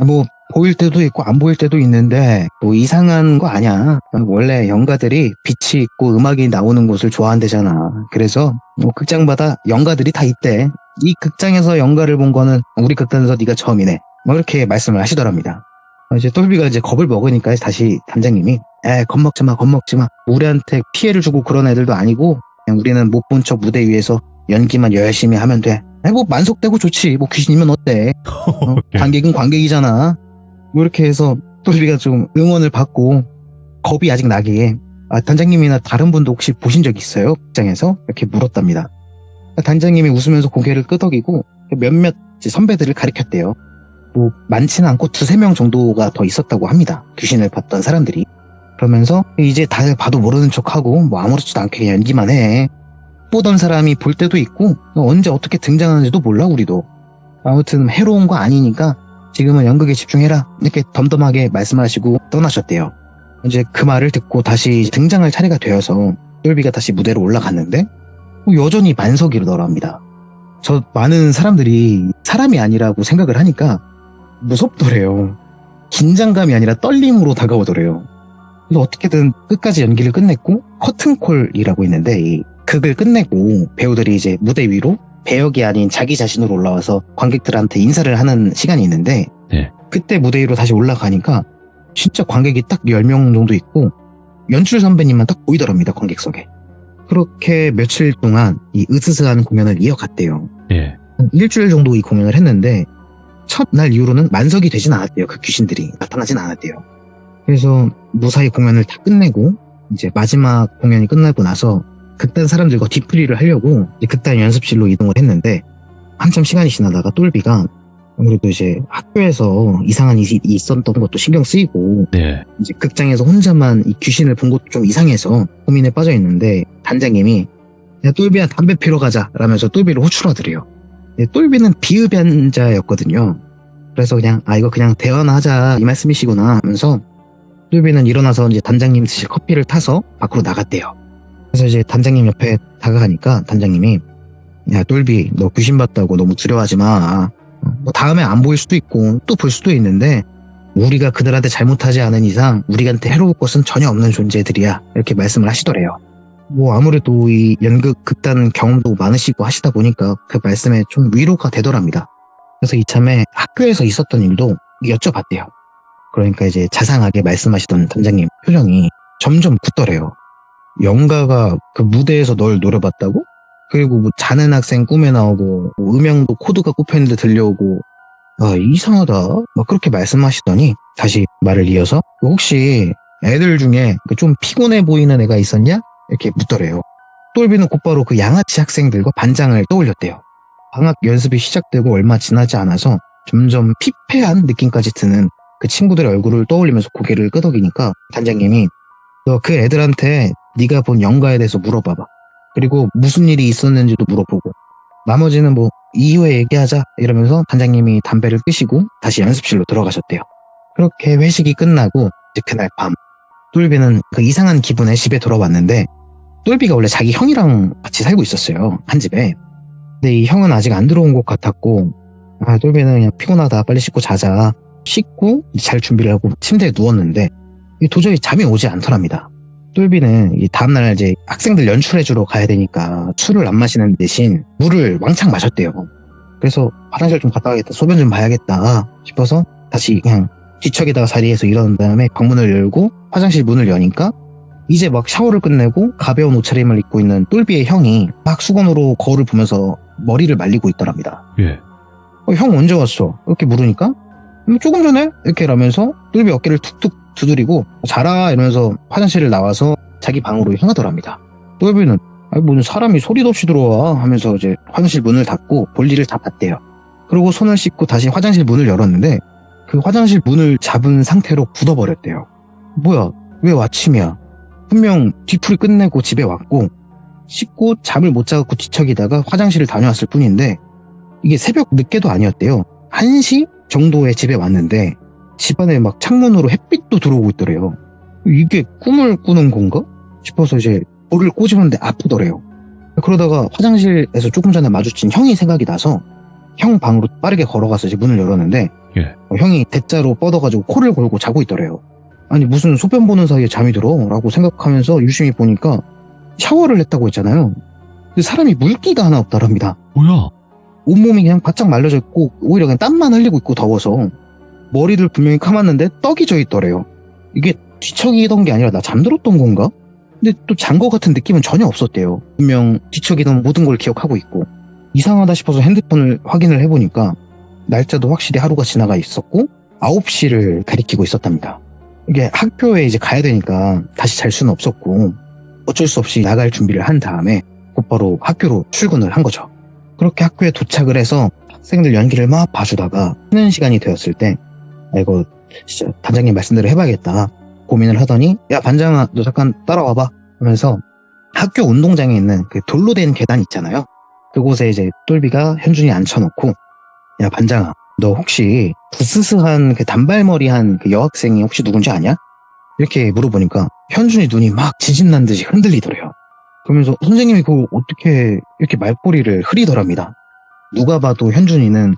뭐 보일 때도 있고 안 보일 때도 있는데 뭐 이상한 거 아니야. 원래 연가들이 빛이 있고 음악이 나오는 곳을 좋아한대잖아. 그래서 뭐 극장마다 연가들이 다 있대. 이 극장에서 연가를 본 거는 우리 극단에서 네가 처음이네. 뭐 이렇게 말씀을 하시더랍니다. 이제 똘비가 이제 겁을 먹으니까 다시 단장님이 겁먹지 마. 우리한테 피해를 주고 그런 애들도 아니고 그냥 우리는 못 본 척 무대 위에서 연기만 열심히 하면 돼. 뭐 만석되고 좋지. 뭐 귀신이면 어때? 관객은 관객이잖아. 뭐 이렇게 해서 똘비가 좀 응원을 받고 겁이 아직 나기에 단장님이나 다른 분도 혹시 보신 적 있어요? 극장에서? 이렇게 물었답니다. 단장님이 웃으면서 고개를 끄덕이고 몇몇 선배들을 가리켰대요. 뭐 많지는 않고 2-3명 정도가 더 있었다고 합니다. 귀신을 봤던 사람들이. 그러면서 이제 다들 봐도 모르는 척하고 뭐 아무렇지도 않게 연기만 해. 보던 사람이 볼 때도 있고 언제 어떻게 등장하는지도 몰라 우리도. 아무튼 해로운 거 아니니까 지금은 연극에 집중해라 이렇게 덤덤하게 말씀하시고 떠나셨대요. 이제 그 말을 듣고 다시 등장할 차례가 되어서 똘비가 다시 무대로 올라갔는데 여전히 만석이더랍니다. 저 많은 사람들이 사람이 아니라고 생각을 하니까 무섭더래요. 긴장감이 아니라 떨림으로 다가오더래요. 그래서 어떻게든 끝까지 연기를 끝냈고 커튼콜이라고 있는데 이 극을 끝내고 배우들이 이제 무대 위로 배역이 아닌 자기 자신으로 올라와서 관객들한테 인사를 하는 시간이 있는데 네. 그때 무대 위로 다시 올라가니까 진짜 관객이 딱 10명 정도 있고 연출 선배님만 딱 보이더랍니다. 관객석에. 그렇게 며칠 동안 이 으스스한 공연을 이어갔대요. 네. 한 일주일 정도 이 공연을 했는데 첫날 이후로는 만석이 되진 않았대요. 그 귀신들이 나타나진 않았대요. 그래서 무사히 공연을 다 끝내고 이제 마지막 공연이 끝나고 나서 극단 사람들과 뒤풀이를 하려고 이제 극단 연습실로 이동을 했는데 한참 시간이 지나다가 똘비가 아무래도 이제 학교에서 이상한 일이 있었던 것도 신경 쓰이고 네. 이제 극장에서 혼자만 이 귀신을 본 것도 좀 이상해서 고민에 빠져 있는데 단장님이 야 똘비야 담배 피러 가자 라면서 똘비를 호출하더래요. 똘비는 비흡연자였거든요. 그래서 그냥 이거 그냥 대화나 하자 이 말씀이시구나 하면서 똘비는 일어나서 이제 단장님 드실 커피를 타서 밖으로 나갔대요. 그래서 이제 단장님 옆에 다가가니까 단장님이 야 똘비 너 귀신 봤다고 너무 두려워하지 마. 뭐 다음에 안 보일 수도 있고 또 볼 수도 있는데 우리가 그들한테 잘못하지 않은 이상 우리한테 해로울 것은 전혀 없는 존재들이야 이렇게 말씀을 하시더래요. 뭐 아무래도 이 연극 극단 경험도 많으시고 하시다 보니까 그 말씀에 좀 위로가 되더랍니다. 그래서 이참에 학교에서 있었던 일도 여쭤봤대요. 그러니까 이제 자상하게 말씀하시던 단장님 표정이 점점 굳더래요. 연가가 그 무대에서 널 노려봤다고? 그리고 뭐 자는 학생 꿈에 나오고 뭐 음영도 코드가 꼽혔는데 들려오고 이상하다 막 그렇게 말씀하시더니 다시 말을 이어서 혹시 애들 중에 좀 피곤해 보이는 애가 있었냐? 이렇게 묻더래요. 똘비는 곧바로 그 양아치 학생들과 반장을 떠올렸대요. 방학 연습이 시작되고 얼마 지나지 않아서 점점 피폐한 느낌까지 드는 그 친구들의 얼굴을 떠올리면서 고개를 끄덕이니까 단장님이 너 그 애들한테 네가 본 연가에 대해서 물어봐봐. 그리고 무슨 일이 있었는지도 물어보고 나머지는 뭐 이후에 얘기하자 이러면서 반장님이 담배를 끄시고 다시 연습실로 들어가셨대요. 그렇게 회식이 끝나고 이제 그날 밤 똘비는 그 이상한 기분에 집에 돌아왔는데 똘비가 원래 자기 형이랑 같이 살고 있었어요. 한 집에. 근데 이 형은 아직 안 들어온 것 같았고 똘비는 그냥 피곤하다 빨리 씻고 자자. 씻고 잘 준비를 하고 침대에 누웠는데 도저히 잠이 오지 않더랍니다. 똘비는 이 다음날 이제 학생들 연출해주러 가야 되니까 술을 안 마시는 대신 물을 왕창 마셨대요. 그래서 화장실 좀 갔다 와야겠다, 소변 좀 봐야겠다 싶어서 다시 그냥 뒤척이다가 자리에서 일어난 다음에 방문을 열고 화장실 문을 여니까 이제 막 샤워를 끝내고 가벼운 옷차림을 입고 있는 똘비의 형이 막 수건으로 거울을 보면서 머리를 말리고 있더랍니다. 예. 형 언제 왔어? 이렇게 물으니까 조금 전에 이렇게 라면서 똘비 어깨를 툭툭 두드리고 자라 이러면서 화장실을 나와서 자기 방으로 향하더랍니다. 똘비는 무슨 사람이 소리도 없이 들어와 하면서 이제 화장실 문을 닫고 볼일을 다 봤대요. 그리고 손을 씻고 다시 화장실 문을 열었는데 그 화장실 문을 잡은 상태로 굳어버렸대요. 뭐야, 왜 아침이야? 분명 뒤풀이 끝내고 집에 왔고 씻고 잠을 못 자고 뒤척이다가 화장실을 다녀왔을 뿐인데 이게 새벽 늦게도 아니었대요. 1시 정도에 집에 왔는데 집안에 막 창문으로 햇빛도 들어오고 있더래요. 이게 꿈을 꾸는 건가 싶어서 이제 볼을 꼬집었는데 아프더래요. 그러다가 화장실에서 조금 전에 마주친 형이 생각이 나서 형 방으로 빠르게 걸어가서 이제 문을 열었는데 예. 형이 대자로 뻗어가지고 코를 골고 자고 있더래요. 아니 무슨 소변 보는 사이에 잠이 들어? 라고 생각하면서 유심히 보니까 샤워를 했다고 했잖아요. 근데 사람이 물기가 하나 없더랍니다. 뭐야? 온몸이 그냥 바짝 말려져 있고 오히려 그냥 땀만 흘리고 있고 더워서 머리를 분명히 감았는데 떡이 져 있더래요. 이게 뒤척이던 게 아니라 나 잠들었던 건가? 근데 또 잔 거 같은 느낌은 전혀 없었대요. 분명 뒤척이던 모든 걸 기억하고 있고 이상하다 싶어서 핸드폰을 확인을 해보니까 날짜도 확실히 하루가 지나가 있었고 9시를 가리키고 있었답니다. 이게 학교에 이제 가야 되니까 다시 잘 수는 없었고 어쩔 수 없이 나갈 준비를 한 다음에 곧바로 학교로 출근을 한 거죠. 그렇게 학교에 도착을 해서 학생들 연기를 막 봐주다가 쉬는 시간이 되었을 때 이거 진짜 반장님 말씀대로 해봐야겠다 고민을 하더니 야 반장아 너 잠깐 따라와봐 하면서 학교 운동장에 있는 그 돌로 된 계단 있잖아요. 그곳에 이제 똘비가 현준이 앉혀놓고 야 반장아 너 혹시 부스스한 그 단발머리한 그 여학생이 혹시 누군지 아냐? 이렇게 물어보니까 현준이 눈이 막 지진난 듯이 흔들리더래요. 그러면서 선생님이 그거 어떻게 이렇게 말꼬리를 흐리더랍니다. 누가 봐도 현준이는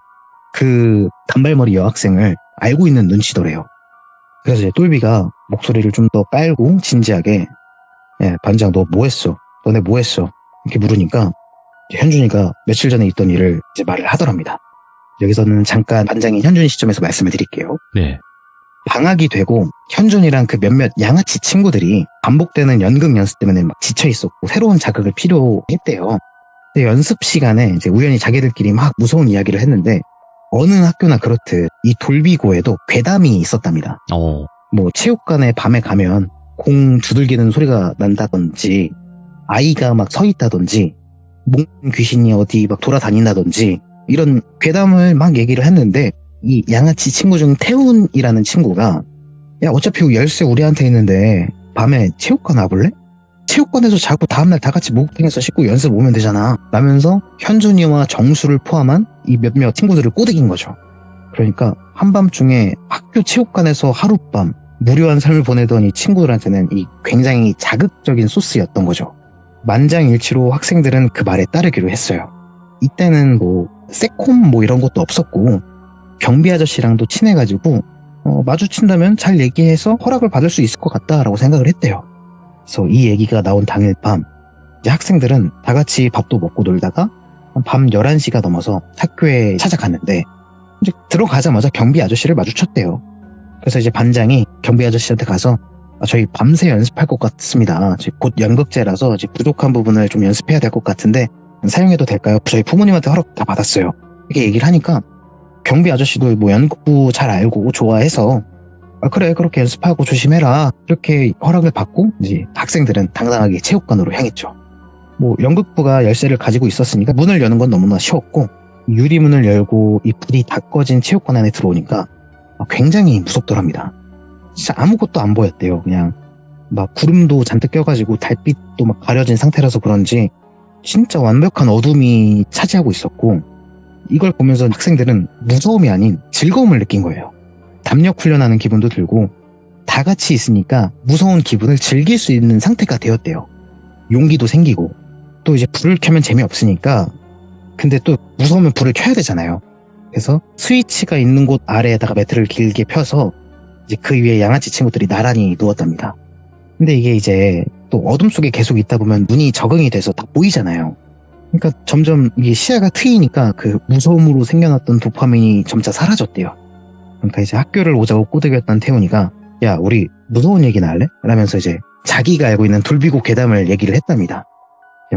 그 단발머리 여학생을 알고 있는 눈치더래요. 그래서 이제 똘비가 목소리를 좀 더 깔고 진지하게 야 반장 너 뭐했어? 너네 뭐했어? 이렇게 물으니까 현준이가 며칠 전에 있던 일을 이제 말을 하더랍니다. 여기서는 잠깐 반장인 현준이 시점에서 말씀을 드릴게요. 네. 방학이 되고 현준이랑 그 몇몇 양아치 친구들이 반복되는 연극 연습 때문에 막 지쳐 있었고 새로운 자극을 필요했대요. 근데 연습 시간에 이제 우연히 자기들끼리 막 무서운 이야기를 했는데 어느 학교나 그렇듯 이 돌비고에도 괴담이 있었답니다. 뭐 체육관에 밤에 가면 공 두들기는 소리가 난다든지 아이가 막 서 있다든지 몽 귀신이 어디 막 돌아다닌다든지 이런 괴담을 막 얘기를 했는데 이 양아치 친구 중 태훈이라는 친구가 야 어차피 열쇠 우리한테 있는데 밤에 체육관 와볼래? 체육관에서 자고 다음날 다 같이 목욕탕에서 씻고 연습 오면 되잖아 라면서 현준이와 정수를 포함한 이 몇몇 친구들을 꼬드긴 거죠. 그러니까 한밤중에 학교 체육관에서 하룻밤 무료한 삶을 보내던 이 친구들한테는 이 굉장히 자극적인 소스였던 거죠. 만장일치로 학생들은 그 말에 따르기로 했어요. 이때는 뭐 세콤 뭐 이런 것도 없었고 경비 아저씨랑도 친해가지고 마주친다면 잘 얘기해서 허락을 받을 수 있을 것 같다라고 생각을 했대요. 그래서 이 얘기가 나온 당일 밤 이제 학생들은 다 같이 밥도 먹고 놀다가 밤 11시가 넘어서 학교에 찾아갔는데 이제 들어가자마자 경비 아저씨를 마주쳤대요. 그래서 이제 반장이 경비 아저씨한테 가서 저희 밤새 연습할 것 같습니다. 곧 연극제라서 이제 부족한 부분을 좀 연습해야 될 것 같은데 사용해도 될까요? 저희 부모님한테 허락 다 받았어요. 이렇게 얘기를 하니까 경비 아저씨도 뭐 연극부 잘 알고 좋아해서 그래 그렇게 연습하고 조심해라 이렇게 허락을 받고 이제 학생들은 당당하게 체육관으로 향했죠. 뭐 연극부가 열쇠를 가지고 있었으니까 문을 여는 건 너무나 쉬웠고 유리문을 열고 이 불이 다 꺼진 체육관 안에 들어오니까 굉장히 무섭더랍니다. 진짜 아무것도 안 보였대요. 그냥 막 구름도 잔뜩 껴가지고 달빛도 막 가려진 상태라서 그런지 진짜 완벽한 어둠이 차지하고 있었고, 이걸 보면서 학생들은 무서움이 아닌 즐거움을 느낀 거예요. 담력 훈련하는 기분도 들고 다 같이 있으니까 무서운 기분을 즐길 수 있는 상태가 되었대요. 용기도 생기고, 또 이제 불을 켜면 재미없으니까, 근데 또 무서우면 불을 켜야 되잖아요. 그래서 스위치가 있는 곳 아래에다가 매트를 길게 펴서 이제 그 위에 양아치 친구들이 나란히 누웠답니다. 근데 이게 이제 또 어둠 속에 계속 있다 보면 눈이 적응이 돼서 다 보이잖아요. 그러니까 점점 이게 시야가 트이니까 그 무서움으로 생겨났던 도파민이 점차 사라졌대요. 그러니까 이제 학교를 오자고 꼬드겼던 태훈이가 야, 우리 무서운 얘기나 할래? 라면서 이제 자기가 알고 있는 돌비고 괴담을 얘기를 했답니다.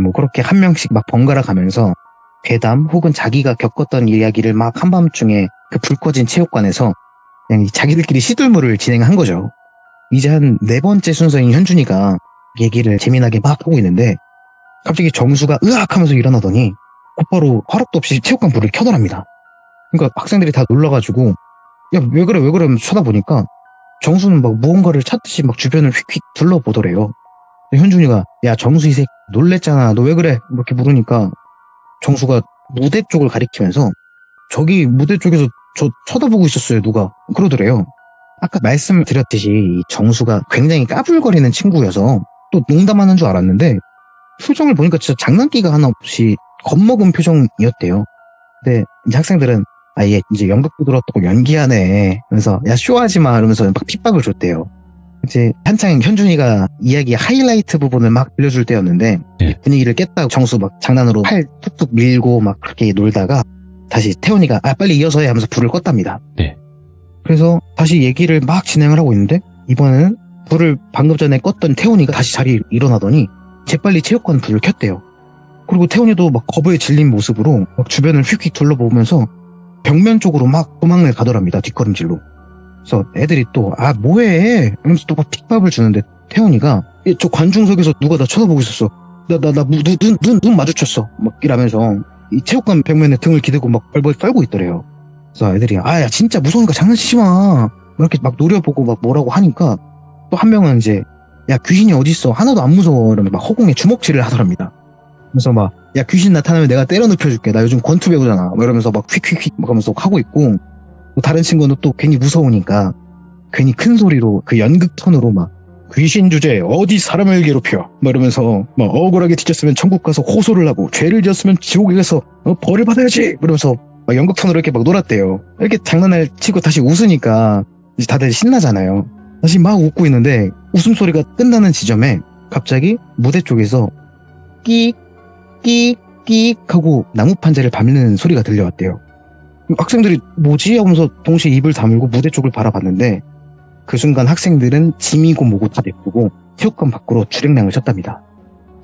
뭐 그렇게 한 명씩 막 번갈아 가면서 괴담 혹은 자기가 겪었던 이야기를 막 한밤중에 그 불 꺼진 체육관에서 그냥 자기들끼리 시들물을 진행한 거죠. 이제 한 4번째 순서인 현준이가 얘기를 재미나게 막 하고 있는데 갑자기 정수가 으악 하면서 일어나더니 곧바로 허락도 없이 체육관 불을 켜더랍니다. 그러니까 학생들이 다 놀라가지고 야, 왜 그래 하면서 쳐다보니까 정수는 막 무언가를 찾듯이 막 주변을 휙휙 둘러보더래요. 현준이가 야, 정수 이 새끼 놀랬잖아, 너 왜 그래? 이렇게 물으니까 정수가 무대 쪽을 가리키면서 저기 무대 쪽에서 저 쳐다보고 있었어요, 누가. 그러더래요. 아까 말씀드렸듯이 이 정수가 굉장히 까불거리는 친구여서 또 농담하는 줄 알았는데 표정을 보니까 진짜 장난기가 하나 없이 겁먹은 표정이었대요. 근데 이제 학생들은 아, 얘 이제 연극도 들었다고 연기하네. 그래서 야, 쇼하지 마. 이러면서 막 핍박을 줬대요. 이제 한창 현준이가 이야기 하이라이트 부분을 막 들려줄 때였는데 네. 분위기를 깼다고 정수 막 장난으로 팔 툭툭 밀고 막 그렇게 놀다가 다시 태훈이가 아, 빨리 이어서 해 하면서 불을 껐답니다. 네. 그래서 다시 얘기를 막 진행을 하고 있는데 이번에는 불을 방금 전에 껐던 태훈이가 다시 자리에 일어나더니 재빨리 체육관 불을 켰대요. 그리고 태훈이도 막 겁에 질린 모습으로 막 주변을 휙휙 둘러보면서 벽면 쪽으로 막 도망을 가더랍니다. 뒷걸음질로. 그래서 애들이 또 아, 뭐해? 이러면서 또 막 픽밥을 주는데 태훈이가 저 관중석에서 누가 나 쳐다보고 있었어. 눈 마주쳤어. 막 이러면서 이 체육관 벽면에 등을 기대고 막 벌벌 떨고 있더래요. 그래서 애들이 아, 야, 진짜 무서우니까 장난치지 마. 이렇게 막 노려보고 막 뭐라고 하니까 또 한 명은 이제 야, 귀신이 어딨어? 하나도 안 무서워. 이러면 막 허공에 주먹질을 하더랍니다. 그래서 막 야, 귀신 나타나면 내가 때려 눕혀줄게. 나 요즘 권투 배우잖아. 막 이러면서 막 휙휙휙 막 하면서 하고 있고 또 다른 친구는 또 괜히 무서우니까 괜히 큰 소리로 그 연극 톤으로 막 귀신 주제에 어디 사람을 괴롭혀 막 이러면서 막 억울하게 뒤졌으면 천국 가서 호소를 하고 죄를 지었으면 지옥에 가서 벌을 받아야지 이러면서 막 연극 톤으로 이렇게 막 놀았대요. 이렇게 장난을 치고 다시 웃으니까 이제 다들 신나잖아요. 다시 막 웃고 있는데 웃음소리가 끝나는 지점에 갑자기 무대 쪽에서 끼익 끼익 끼익 하고 나무 판자를 밟는 소리가 들려왔대요. 학생들이 뭐지? 하면서 동시에 입을 다물고 무대 쪽을 바라봤는데 그 순간 학생들은 짐이고 뭐고 다 내쁘고 체육관 밖으로 주랭랑을 쳤답니다.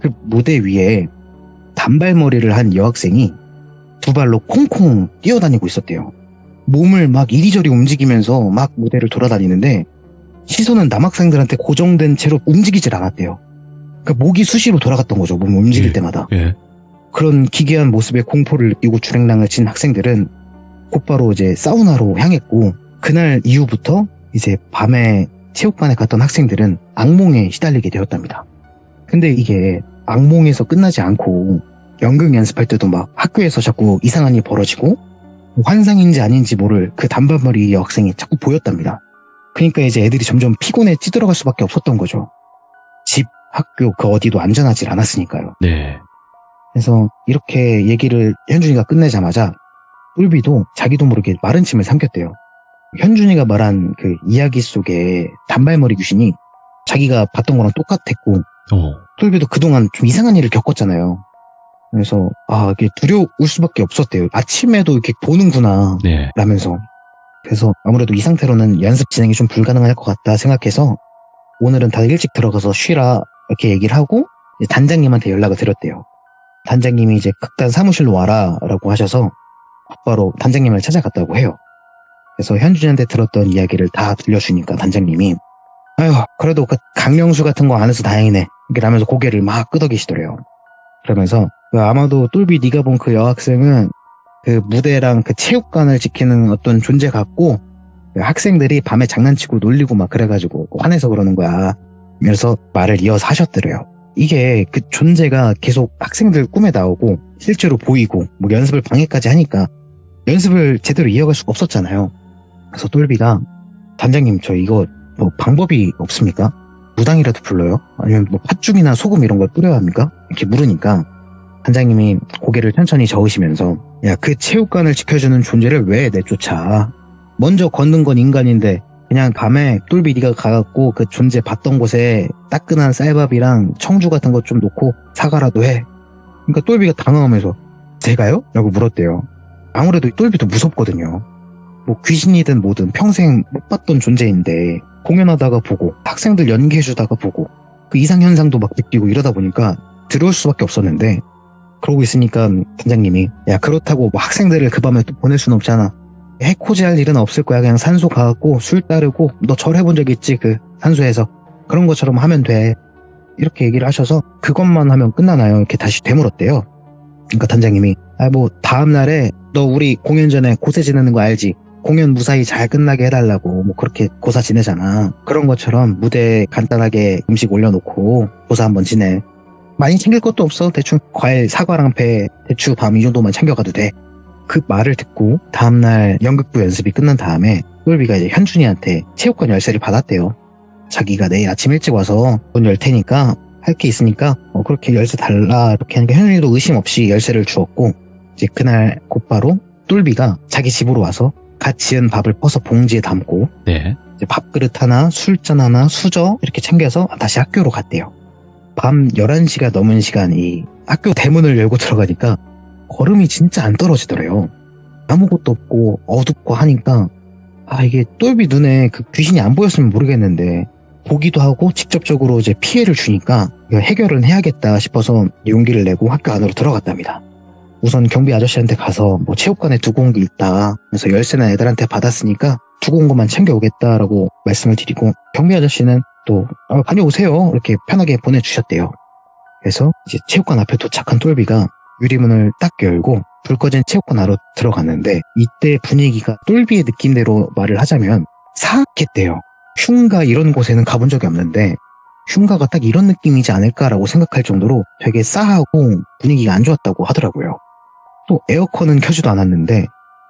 그 무대 위에 단발머리를 한 여학생이 두 발로 콩콩 뛰어다니고 있었대요. 몸을 막 이리저리 움직이면서 막 무대를 돌아다니는데 시선은 남학생들한테 고정된 채로 움직이질 않았대요. 그러니까 목이 수시로 돌아갔던 거죠. 몸을 움직일 때마다. 예. 그런 기괴한 모습에 공포를 느끼고 주랭랑을 친 학생들은 곧바로 이제 사우나로 향했고 그날 이후부터 이제 밤에 체육관에 갔던 학생들은 악몽에 시달리게 되었답니다. 근데 이게 악몽에서 끝나지 않고 연극 연습할 때도 막 학교에서 자꾸 이상한 일이 벌어지고 환상인지 아닌지 모를 그 단발머리 여학생이 자꾸 보였답니다. 그러니까 이제 애들이 점점 피곤에 찌들어갈 수밖에 없었던 거죠. 집, 학교 그 어디도 안전하지 않았으니까요. 네. 그래서 이렇게 얘기를 현준이가 끝내자마자 똘비도 자기도 모르게 마른 침을 삼켰대요. 현준이가 말한 그 이야기 속에 단발머리 귀신이 자기가 봤던 거랑 똑같았고 똘비도 그동안 좀 이상한 일을 겪었잖아요. 그래서 아, 이게 두려울 수밖에 없었대요. 아침에도 이렇게 보는구나 네. 라면서. 그래서 아무래도 이 상태로는 연습 진행이 좀 불가능할 것 같다 생각해서 오늘은 다들 일찍 들어가서 쉬라 이렇게 얘기를 하고 단장님한테 연락을 드렸대요. 단장님이 이제 극단 사무실로 와라 라고 하셔서 곧바로 단장님을 찾아갔다고 해요. 그래서 현준이한테 들었던 이야기를 다 들려주니까 단장님이 아유, 그래도 그 강령수 같은 거 안 해서 다행이네 이렇게 하면서 고개를 막 끄덕이시더래요. 그러면서 아마도 똘비 네가 본 그 여학생은 그 무대랑 그 체육관을 지키는 어떤 존재 같고 학생들이 밤에 장난치고 놀리고 막 그래가지고 화내서 그러는 거야. 그래서 말을 이어서 하셨더래요. 이게 그 존재가 계속 학생들 꿈에 나오고 실제로 보이고 뭐 연습을 방해까지 하니까 연습을 제대로 이어갈 수가 없었잖아요. 그래서 똘비가 단장님 저 이거 뭐 방법이 없습니까? 무당이라도 불러요? 아니면 뭐 팥죽이나 소금 이런 걸 뿌려야 합니까? 이렇게 물으니까 단장님이 고개를 천천히 저으시면서 야, 그 체육관을 지켜주는 존재를 왜 내쫓아? 먼저 걷는 건 인간인데 그냥 밤에 똘비 네가 가갖고 그 존재 봤던 곳에 따끈한 쌀밥이랑 청주 같은 것 좀 놓고 사과라도 해. 그러니까 똘비가 당황하면서 제가요? 라고 물었대요. 아무래도 똘비도 무섭거든요. 뭐 귀신이든 뭐든 평생 못 봤던 존재인데 공연하다가 보고 학생들 연기해주다가 보고 그 이상현상도 막 느끼고 이러다 보니까 두려울 수밖에 없었는데 그러고 있으니까 단장님이 야 그렇다고 뭐 학생들을 그 밤에 또 보낼 순 없잖아. 해코지 할 일은 없을 거야. 그냥 산소 가갖고 술 따르고 너 절해본 적 있지 그 산소에서 그런 것처럼 하면 돼. 이렇게 얘기를 하셔서 그것만 하면 끝나나요? 이렇게 다시 되물었대요. 그러니까 단장님이 뭐 다음날에 너 우리 공연 전에 고세 지내는 거 알지? 공연 무사히 잘 끝나게 해달라고 뭐 그렇게 고사 지내잖아. 그런 것처럼 무대에 간단하게 음식 올려놓고 고사 한번 지내. 많이 챙길 것도 없어. 대충 과일 사과랑 배 대추 밤 이 정도만 챙겨가도 돼. 그 말을 듣고 다음날 연극부 연습이 끝난 다음에 똘비가 이제 현준이한테 체육관 열쇠를 받았대요. 자기가 내일 아침 일찍 와서 문 열 테니까 할 게 있으니까 그렇게 열쇠 달라 이렇게 하니까 현준이도 의심 없이 열쇠를 주었고 이제 그날 곧바로 똘비가 자기 집으로 와서 갓 지은 밥을 퍼서 봉지에 담고 네. 이제 밥그릇 하나, 술잔 하나, 수저 이렇게 챙겨서 다시 학교로 갔대요. 밤 11시가 넘은 시간이 학교 대문을 열고 들어가니까 걸음이 진짜 안 떨어지더래요. 아무것도 없고 어둡고 하니까 이게 똘비 눈에 그 귀신이 안 보였으면 모르겠는데 보기도 하고 직접적으로 이제 피해를 주니까 해결은 해야겠다 싶어서 용기를 내고 학교 안으로 들어갔답니다. 우선 경비 아저씨한테 가서 뭐 체육관에 두고 온 게 있다. 그래서 열쇠나 애들한테 받았으니까 두고 온 것만 챙겨오겠다라고 말씀을 드리고 경비 아저씨는 또 다녀오세요 이렇게 편하게 보내주셨대요. 그래서 이제 체육관 앞에 도착한 똘비가 유리문을 딱 열고 불 꺼진 체육관 안으로 들어갔는데 이때 분위기가 똘비의 느낌대로 말을 하자면 사악했대요. 흉가 이런 곳에는 가본 적이 없는데 흉가가 딱 이런 느낌이지 않을까라고 생각할 정도로 되게 싸하고 분위기가 안 좋았다고 하더라고요. 또 에어컨은 켜지도 않았는데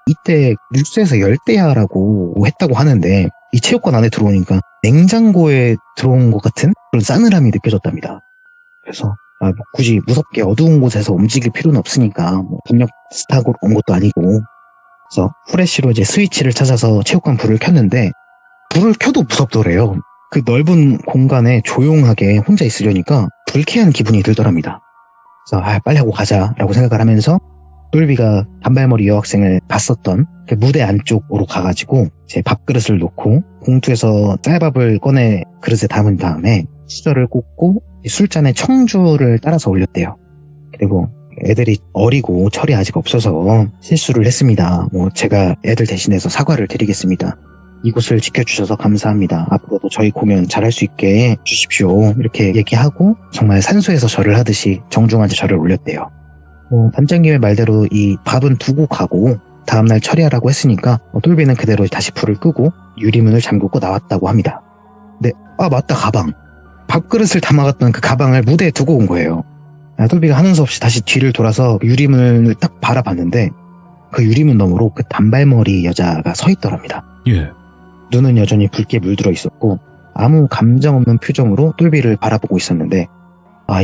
이때 뉴스에서 열대야라고 했다고 하는데 이 체육관 안에 들어오니까 냉장고에 들어온 것 같은 그런 싸늘함이 느껴졌답니다. 그래서 뭐 굳이 무섭게 어두운 곳에서 움직일 필요는 없으니까 뭐 압력 스탁으로 온 것도 아니고 그래서 후레쉬로 이제 스위치를 찾아서 체육관 불을 켰는데 불을 켜도 무섭더래요. 그 넓은 공간에 조용하게 혼자 있으려니까 불쾌한 기분이 들더랍니다. 그래서 빨리 하고 가자라고 생각을 하면서 똘비가 단발머리 여학생을 봤었던 그 무대 안쪽으로 가가지고 제 밥그릇을 놓고 봉투에서 쌀밥을 꺼내 그릇에 담은 다음에 수저를 꽂고 술잔에 청주를 따라서 올렸대요. 그리고 애들이 어리고 철이 아직 없어서 실수를 했습니다. 뭐 제가 애들 대신해서 사과를 드리겠습니다. 이곳을 지켜주셔서 감사합니다. 앞으로도 저희 공연 잘할 수 있게 해주십시오. 이렇게 얘기하고 정말 산소에서 절을 하듯이 정중하게 절을 올렸대요. 단장님의 말대로 이 밥은 두고 가고 다음날 처리하라고 했으니까 똘비는 그대로 다시 불을 끄고 유리문을 잠그고 나왔다고 합니다. 근데 맞다 가방. 밥그릇을 담아갔던 그 가방을 무대에 두고 온 거예요. 똘비가 하는 수 없이 다시 뒤를 돌아서 유리문을 딱 바라봤는데 그 유리문 너머로 그 단발머리 여자가 서 있더랍니다. 예. 눈은 여전히 붉게 물들어 있었고 아무 감정 없는 표정으로 똘비를 바라보고 있었는데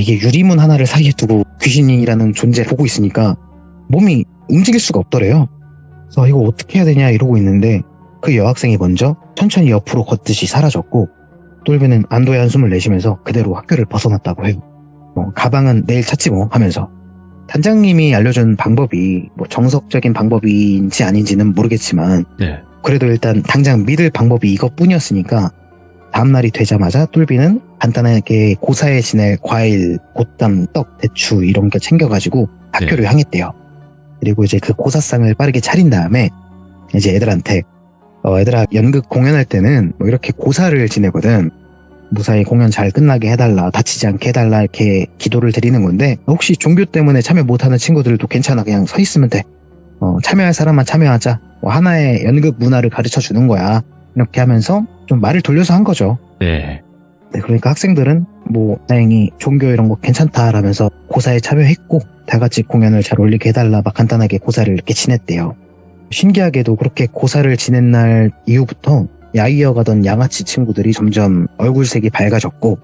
이게 유리문 하나를 사이에 두고 귀신이라는 존재를 보고 있으니까 몸이 움직일 수가 없더래요. 그래서 이거 어떻게 해야 되냐 이러고 있는데 그 여학생이 먼저 천천히 옆으로 걷듯이 사라졌고 똘비는 안도의 한숨을 내쉬면서 그대로 학교를 벗어났다고 해요. 가방은 내일 찾지 뭐 하면서 단장님이 알려준 방법이 뭐 정석적인 방법인지 아닌지는 모르겠지만 네. 그래도 일단 당장 믿을 방법이 이것뿐이었으니까 다음날이 되자마자 똘비는 간단하게 고사에 지낼 과일, 곶감, 떡, 대추 이런 거 챙겨가지고 학교를 향했대요. 그리고 이제 그 고사상을 빠르게 차린 다음에 이제 애들한테 얘들아 연극 공연할 때는 뭐 이렇게 고사를 지내거든. 무사히 공연 잘 끝나게 해달라, 다치지 않게 해달라 이렇게 기도를 드리는 건데 혹시 종교 때문에 참여 못하는 친구들도 괜찮아. 그냥 서 있으면 돼. 참여할 사람만 참여하자. 하나의 연극 문화를 가르쳐 주는 거야. 이렇게 하면서 좀 말을 돌려서 한 거죠. 네. 네, 그러니까 학생들은 뭐 다행히 종교 이런 거 괜찮다라면서 고사에 참여했고 다 같이 공연을 잘 올리게 해달라 막 간단하게 고사를 이렇게 지냈대요. 신기하게도 그렇게 고사를 지낸 날 이후부터 야이어 가던 양아치 친구들이 점점 얼굴색이 밝아졌고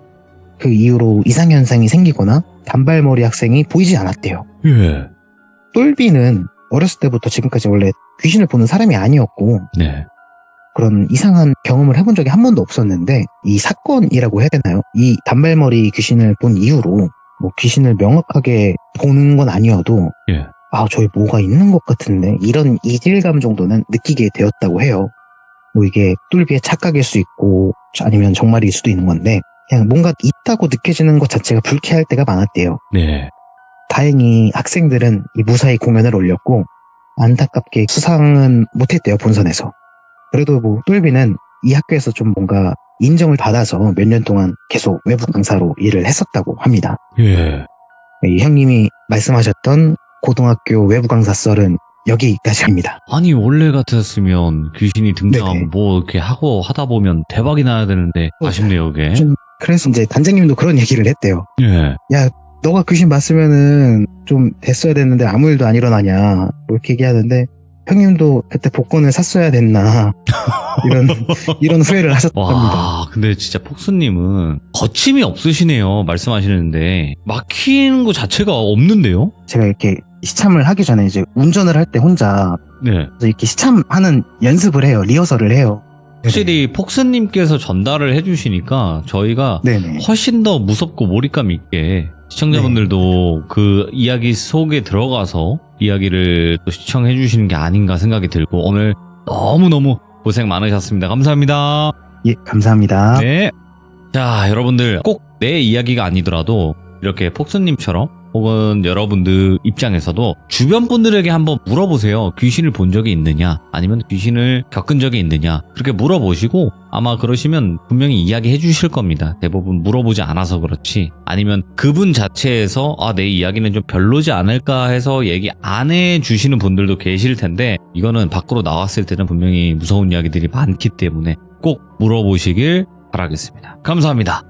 그 이후로 이상현상이 생기거나 단발머리 학생이 보이지 않았대요. 예. 똘비는 어렸을 때부터 지금까지 원래 귀신을 보는 사람이 아니었고 네. 그런 이상한 경험을 해본 적이 한 번도 없었는데 이 사건이라고 해야 되나요? 이 단발머리 귀신을 본 이후로 뭐 귀신을 명확하게 보는 건 아니어도 예. 아 저기 뭐가 있는 것 같은데 이런 이질감 정도는 느끼게 되었다고 해요. 뭐 이게 똘비의 착각일 수 있고 아니면 정말일 수도 있는 건데 그냥 뭔가 있다고 느껴지는 것 자체가 불쾌할 때가 많았대요. 네. 다행히 학생들은 이 무사히 공연을 올렸고 안타깝게 수상은 못했대요, 본선에서. 그래도 뭐 똘비는 이 학교에서 좀 뭔가 인정을 받아서 몇 년 동안 계속 외부 강사로 일을 했었다고 합니다. 예. 이 형님이 말씀하셨던 고등학교 외부 강사 썰은 여기까지 합니다. 아니 원래 같았으면 귀신이 등장하고 네네. 뭐 이렇게 하고 하다 보면 대박이 나야 되는데 아쉽네요 이게. 좀 그래서 이제 단장님도 그런 얘기를 했대요. 예. 야, 너가 귀신 봤으면은 좀 됐어야 됐는데 아무 일도 안 일어나냐. 뭐 이렇게 얘기하는데 형님도 그때 복권을 샀어야 됐나. 이런 후회를 하셨답니다. 와, 근데 진짜 폭스님은 거침이 없으시네요. 말씀하시는데 막히는 거 자체가 없는데요? 제가 이렇게 시참을 하기 전에 이제 운전을 할 때 혼자 네. 이렇게 시참하는 연습을 해요. 리허설을 해요. 확실히 폭스님께서 전달을 해주시니까 저희가 네네. 훨씬 더 무섭고 몰입감 있게 시청자분들도 그 이야기 속에 들어가서 이야기를 또 시청해 주시는 게 아닌가 생각이 들고 오늘 너무너무 고생 많으셨습니다. 감사합니다. 예, 감사합니다. 네. 자, 여러분들 꼭 내 이야기가 아니더라도 이렇게 폭스님처럼 혹은 여러분들 입장에서도 주변 분들에게 한번 물어보세요. 귀신을 본 적이 있느냐? 아니면 귀신을 겪은 적이 있느냐? 그렇게 물어보시고 아마 그러시면 분명히 이야기해 주실 겁니다. 대부분 물어보지 않아서 그렇지. 아니면 그분 자체에서 내 이야기는 좀 별로지 않을까 해서 얘기 안 해 주시는 분들도 계실 텐데 이거는 밖으로 나왔을 때는 분명히 무서운 이야기들이 많기 때문에 꼭 물어보시길 바라겠습니다. 감사합니다.